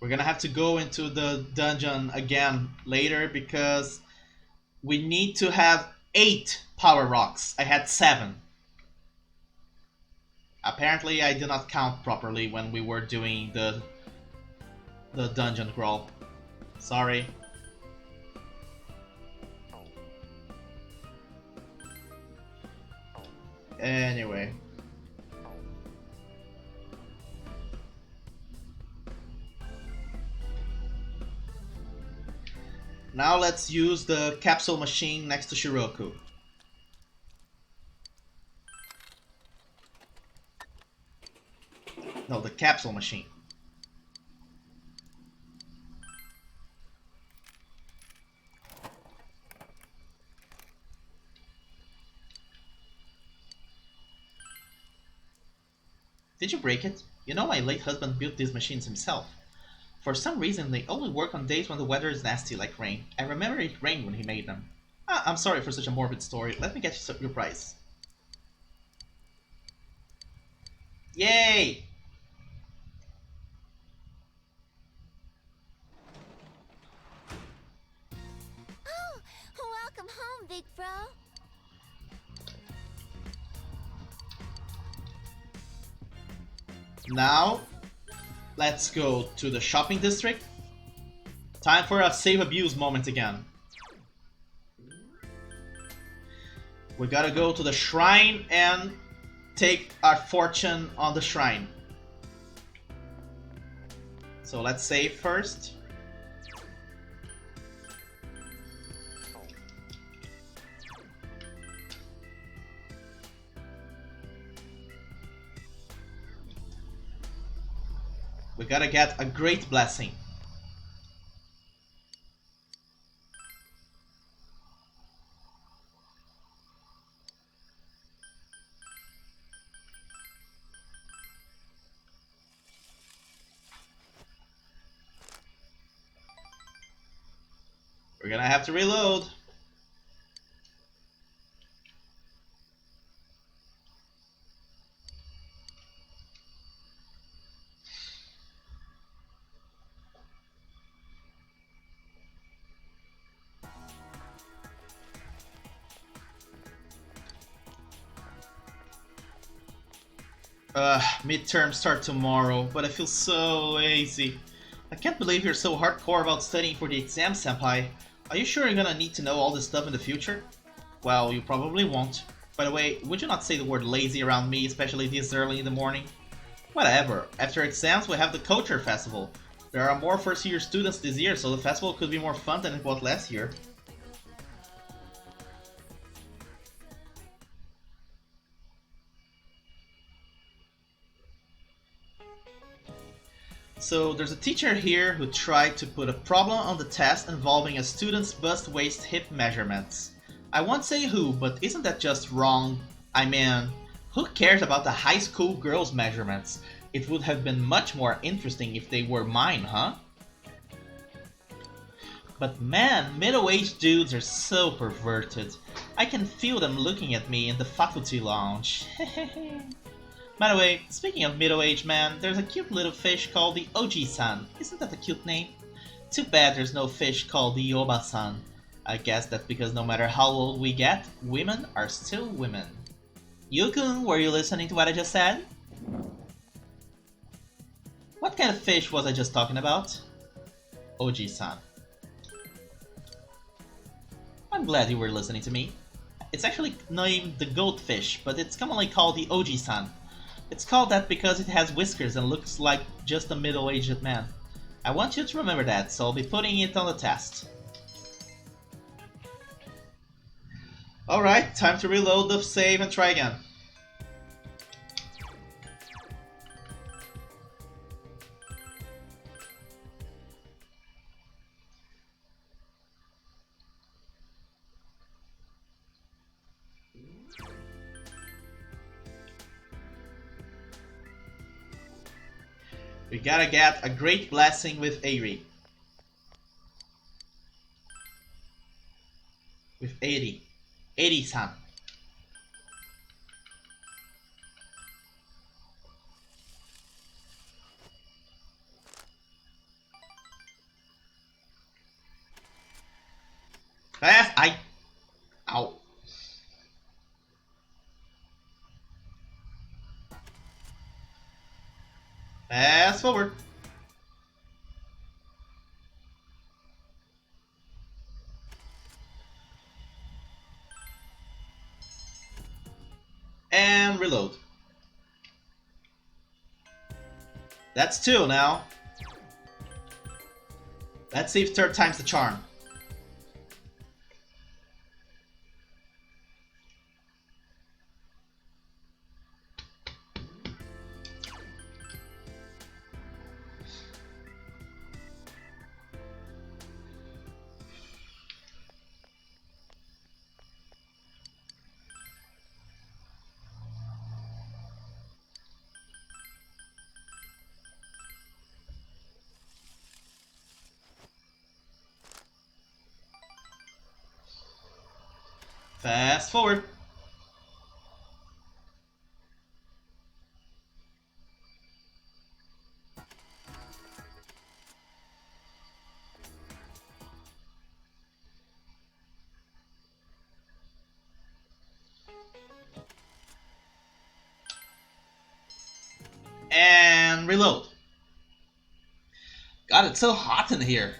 We're gonna have to go into the dungeon again later because we need to have 8 power rocks. I had 7. Apparently I did not count properly when we were doing the dungeon crawl. Sorry. Anyway. Now let's use the capsule machine next to Shiroku. No, the capsule machine. Did you break it? You know my late husband built these machines himself. For some reason, they only work on days when the weather is nasty, like rain. I remember it rained when he made them. Ah, I'm sorry for such a morbid story. Let me get you your prize. Yay! Oh, welcome home, big bro. Now, let's go to the shopping district. Time for a save abuse moment again. We gotta go to the shrine and take our fortune on the shrine. So let's save first. We gotta get a great blessing. We're gonna have to reload. Midterms start tomorrow, but I feel so lazy. I can't believe you're so hardcore about studying for the exam, senpai. Are you sure you're gonna need to know all this stuff in the future? Well, you probably won't. By the way, would you not say the word lazy around me, especially this early in the morning? Whatever, after exams we have the Culture Festival. There are more first year students this year, so the festival could be more fun than it was last year. So there's a teacher here who tried to put a problem on the test involving a student's bust waist hip measurements. I won't say who, but isn't that just wrong? I mean, who cares about the high school girls' measurements? It would have been much more interesting if they were mine, huh? But man, middle-aged dudes are so perverted. I can feel them looking at me in the faculty lounge. By the way, speaking of middle-aged man, there's a cute little fish called the Oji-san. Isn't that a cute name? Too bad there's no fish called the Oba-san. I guess that's because no matter how old we get, women are still women. Yukun, were you listening to what I just said? What kind of fish was I just talking about? Oji-san. I'm glad you were listening to me. It's actually named the goldfish, but it's commonly called the Oji-san. It's called that because it has whiskers and looks like just a middle-aged man. I want you to remember that, so I'll be putting it on the test. Alright, time to reload the save and try again. We gotta get a great blessing with Airi. With Airi. Airi-san. Ow. Fast forward. And reload. That's 2 now. Let's see if third time's the charm. Fast forward. And reload. God, it's so hot in here.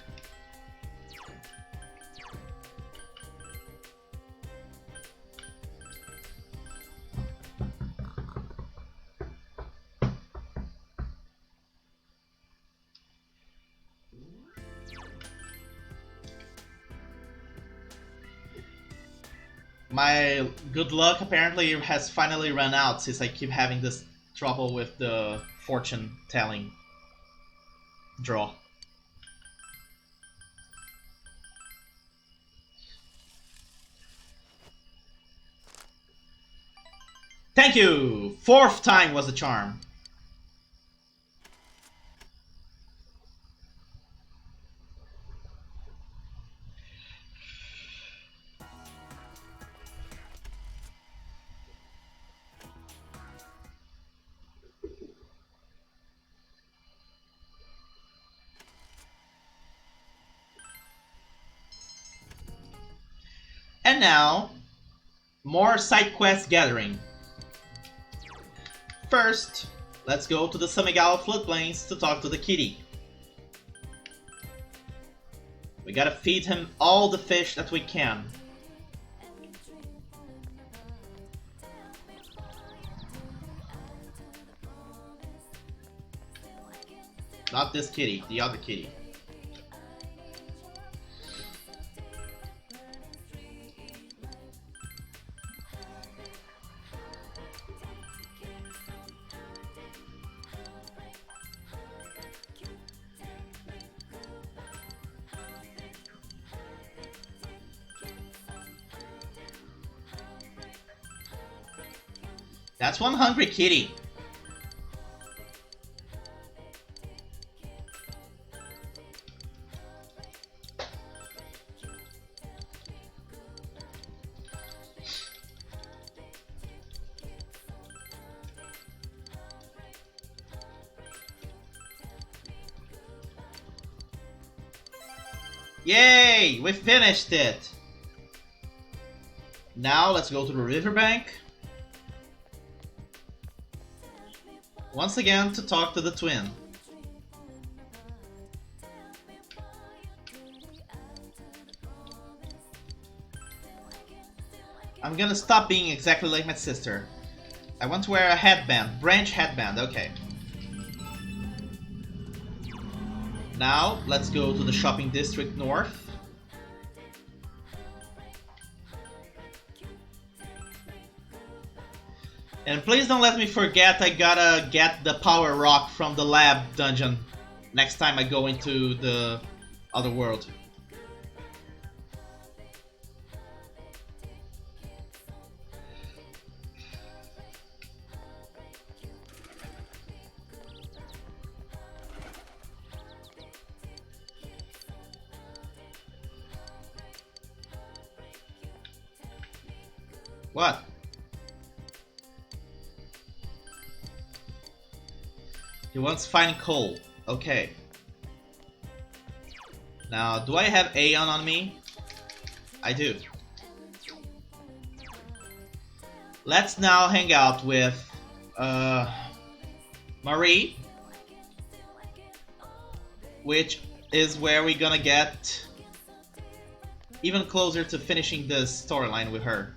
My good luck apparently has finally run out since I keep having this trouble with the fortune telling draw. Thank you! 4th time was the charm. And now, more side quest gathering. First, let's go to the Samigawa floodplains to talk to the kitty. We gotta feed him all the fish that we can. Not this kitty, the other kitty. That's one hungry kitty. Yay! We finished it! Now let's go to the riverbank. Once again to talk to the twin. I'm gonna stop being exactly like my sister. I want to wear a headband, branch headband, okay. Now, let's go to the shopping district north. And please don't let me forget, I gotta get the power rock from the lab dungeon next time I go into the other world. What? He wants fine coal. Okay. Now, do I have Aeon on me? I do. Let's now hang out with Marie, which is where we're gonna get even closer to finishing the storyline with her.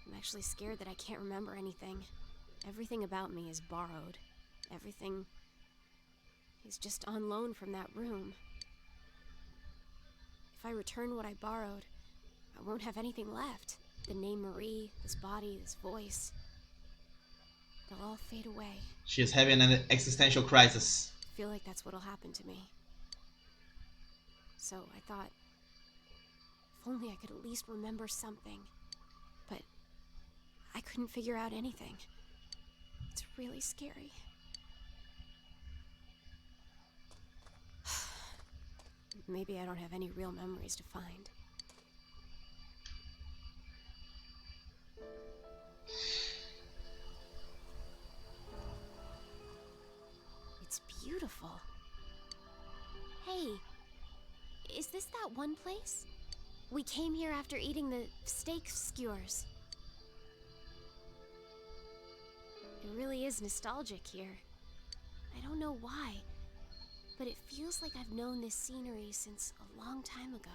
I'm actually scared that I can't remember anything. Everything about me is borrowed. Everything is just on loan from that room. If I return what I borrowed, I won't have anything left. The name Marie, this body, this voice, they'll all fade away. She is having an existential crisis. I feel like that's what'll happen to me. So I thought, if only I could at least remember something. But I couldn't figure out anything. It's really scary. Maybe I don't have any real memories to find. It's beautiful. Hey, is this that one place? We came here after eating the steak skewers. It really is nostalgic here. I don't know why, but it feels like I've known this scenery since a long time ago.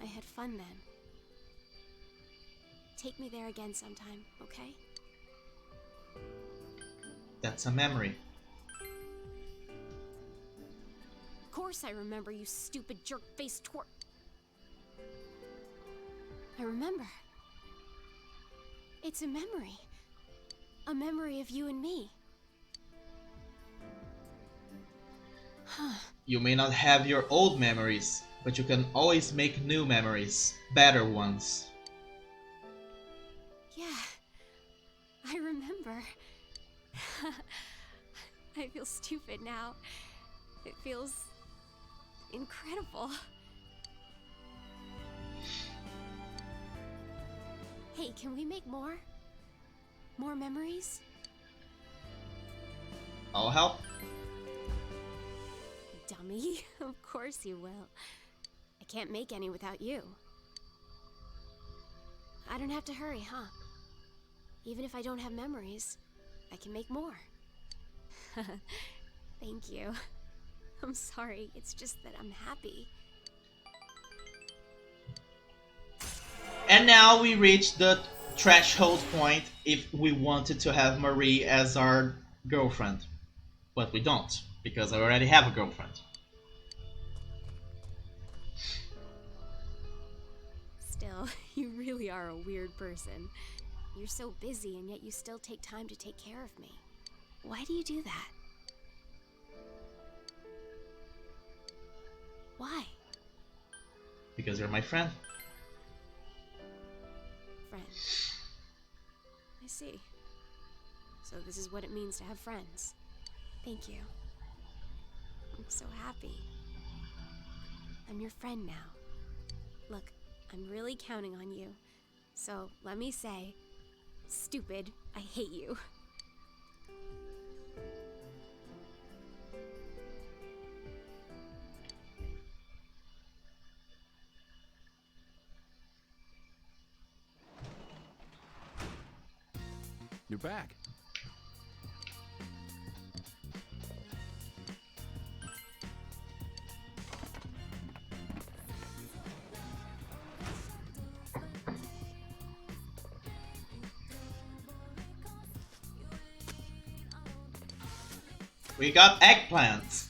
I had fun then. Take me there again sometime, okay? That's a memory. Of course I remember, you stupid jerk-faced twerp. I remember. It's a memory. A memory of you and me. Huh. You may not have your old memories, but you can always make new memories. Better ones. Yeah. I remember. I feel stupid now. It feels incredible. Hey, can we make more? More memories? I'll help. Dummy. Of course you will. I can't make any without you. I don't have to hurry, huh? Even if I don't have memories, I can make more. Thank you. I'm sorry, it's just that I'm happy. And now we reach the threshold point if we wanted to have Marie as our girlfriend. But we don't, because I already have a girlfriend. Still, you really are a weird person. You're so busy and yet you still take time to take care of me. Why do you do that? Why? Because you're my friend. Friend. I see. So this is what it means to have friends. Thank you. I'm so happy. I'm your friend now. Look, I'm really counting on you. So let me say, stupid, I hate you. You're back. We got eggplants.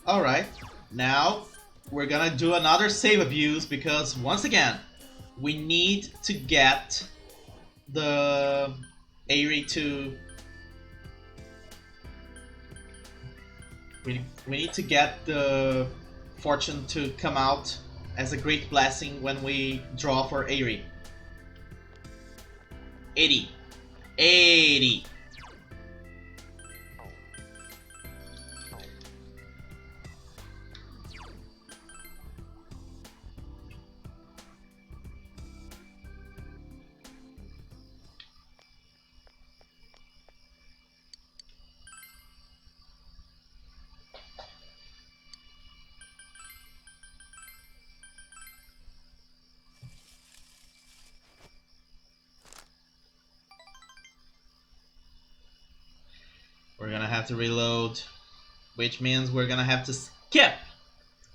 Alright, now we're gonna do another save abuse because once again, we need to get the Aerie to... We need to get the fortune to come out as a great blessing when we draw for Aerie. 80. 80. We're gonna have to reload, which means we're gonna have to skip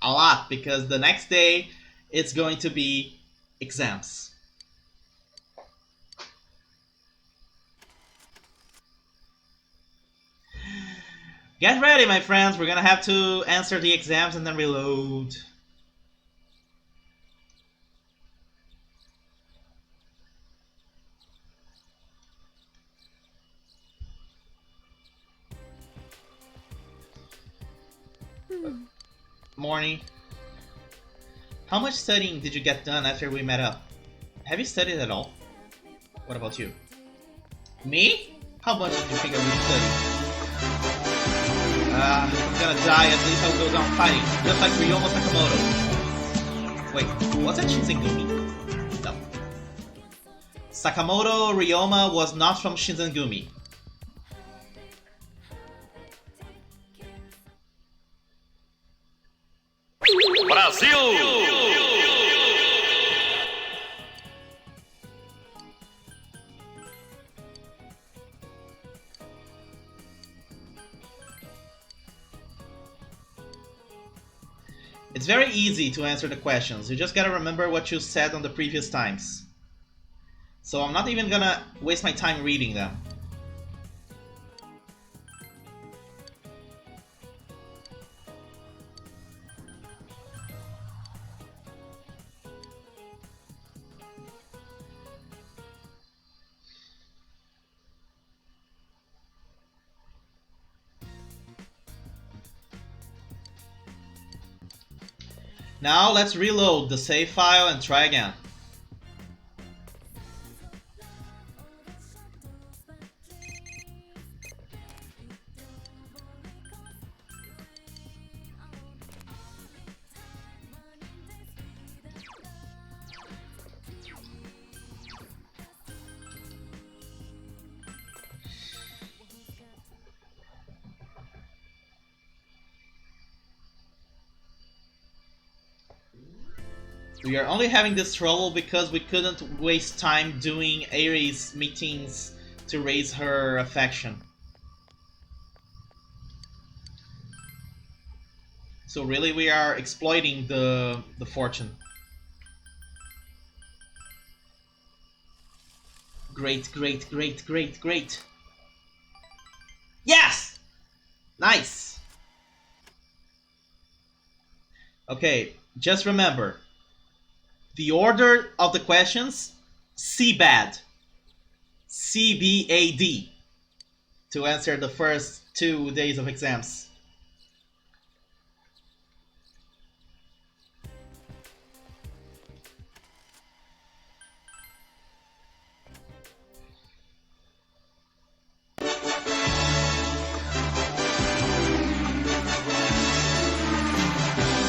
a lot because the next day it's going to be exams. Get ready, my friends, we're gonna have to answer the exams and then reload. Morning. How much studying did you get done after we met up? Have you studied at all? What about you? Me? How much did you think I would study? If I'm gonna die, at least I'll go down fighting, just like Ryoma Sakamoto. Wait, was that Shinzengumi? No. Sakamoto Ryoma was not from Shinzengumi. It's very easy to answer the questions, you just gotta remember what you said on the previous times. So I'm not even gonna waste my time reading them. Now let's reload the save file and try again. We are only having this trouble because we couldn't waste time doing Ares meetings to raise her affection. So really we are exploiting the fortune. Great, great, great, great, great. Yes! Nice! Okay, just remember. The order of the questions, CBAD. C-B-A-D. To answer the first 2 days of exams.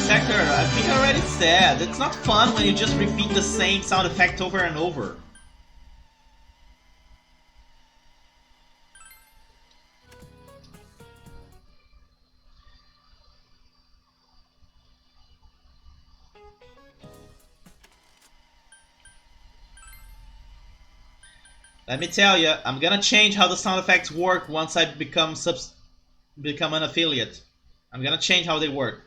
Sector, I think I already said, it's not fun when you just repeat the same sound effect over and over. Let me tell you, I'm gonna change how the sound effects work once I become an affiliate. I'm gonna change how they work.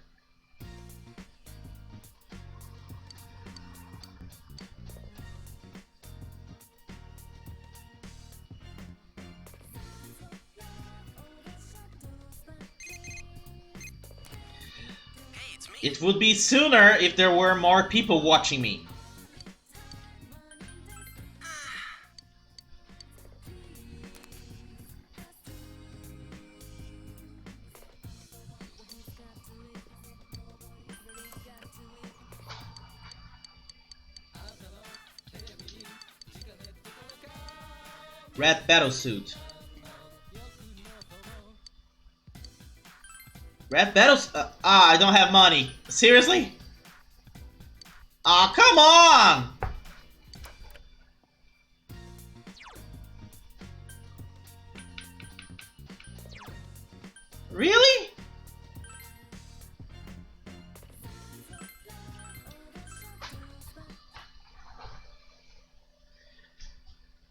It would be sooner if there were more people watching me. Red battlesuit. Red battles. I don't have money. Seriously? Ah, come on! Really?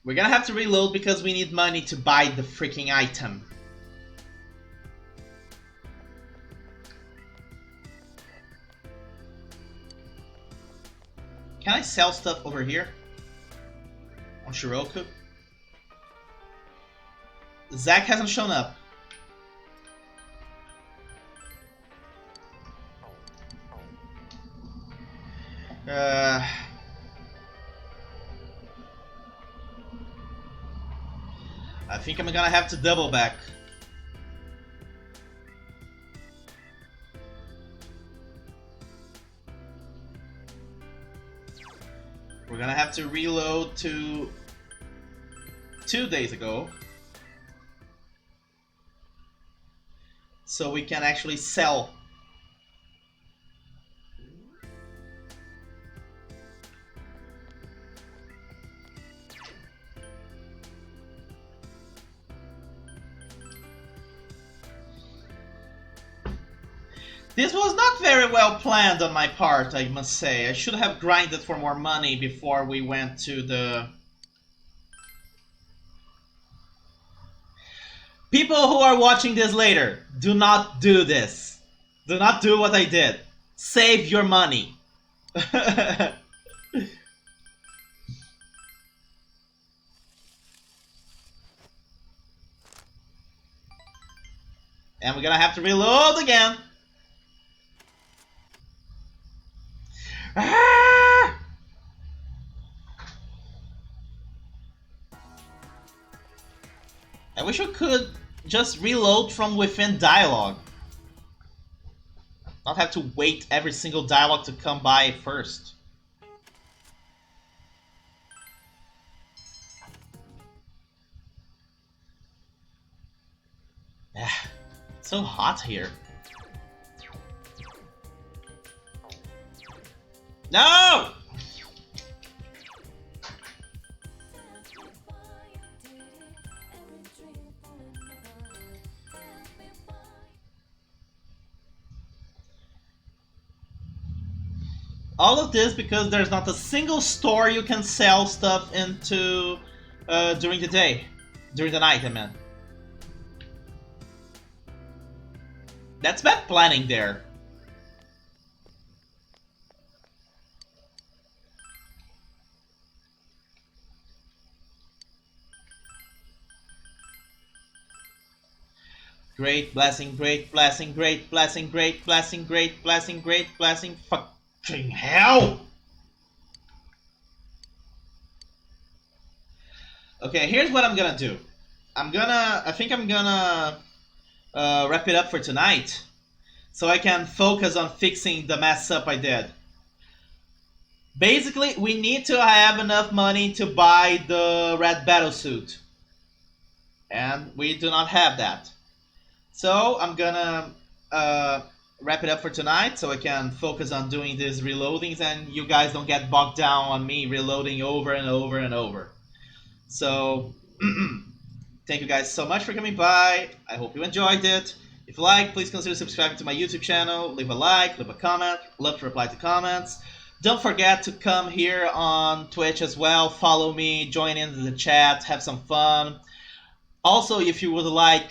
We're gonna have to reload because we need money to buy the freaking item. Can I sell stuff over here? On Shiroku? Zach hasn't shown up. I think I'm gonna have to double back. We're gonna have to reload to 2 days ago. So we can actually sell. This was not very well planned on my part, I must say. I should have grinded for more money before we went to the... People who are watching this later, do not do this. Do not do what I did. Save your money. And we're gonna have to reload again. Ah! I wish we could just reload from within dialogue. Not have to wait every single dialogue to come by first. It's so hot here. No! All of this because there's not a single store you can sell stuff into during the day. During the night, I mean. That's bad planning there. Great blessing, great blessing, great blessing, great blessing, great blessing, great blessing, fucking hell! Okay, here's what I'm gonna do. I think I'm gonna wrap it up for tonight, so I can focus on fixing the mess up I did. Basically, we need to have enough money to buy the red battlesuit, and we do not have that. So I'm gonna wrap it up for tonight, so I can focus on doing these reloadings, and you guys don't get bogged down on me reloading over and over and over. So thank you guys so much for coming by. I hope you enjoyed it. If you like, please consider subscribing to my YouTube channel. Leave a like, leave a comment. Love to reply to comments. Don't forget to come here on Twitch as well. Follow me, join in the chat, have some fun. Also, if you would like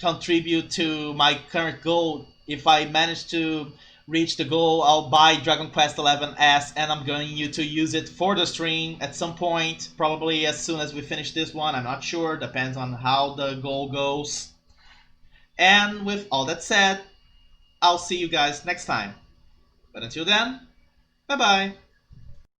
contribute to my current goal, if I manage to reach the goal, I'll buy Dragon Quest XI S, and I'm going to use it for the stream at some point, probably as soon as we finish this one. I'm not sure, depends on how the goal goes. And with all that said, I'll see you guys next time. But until then, bye bye.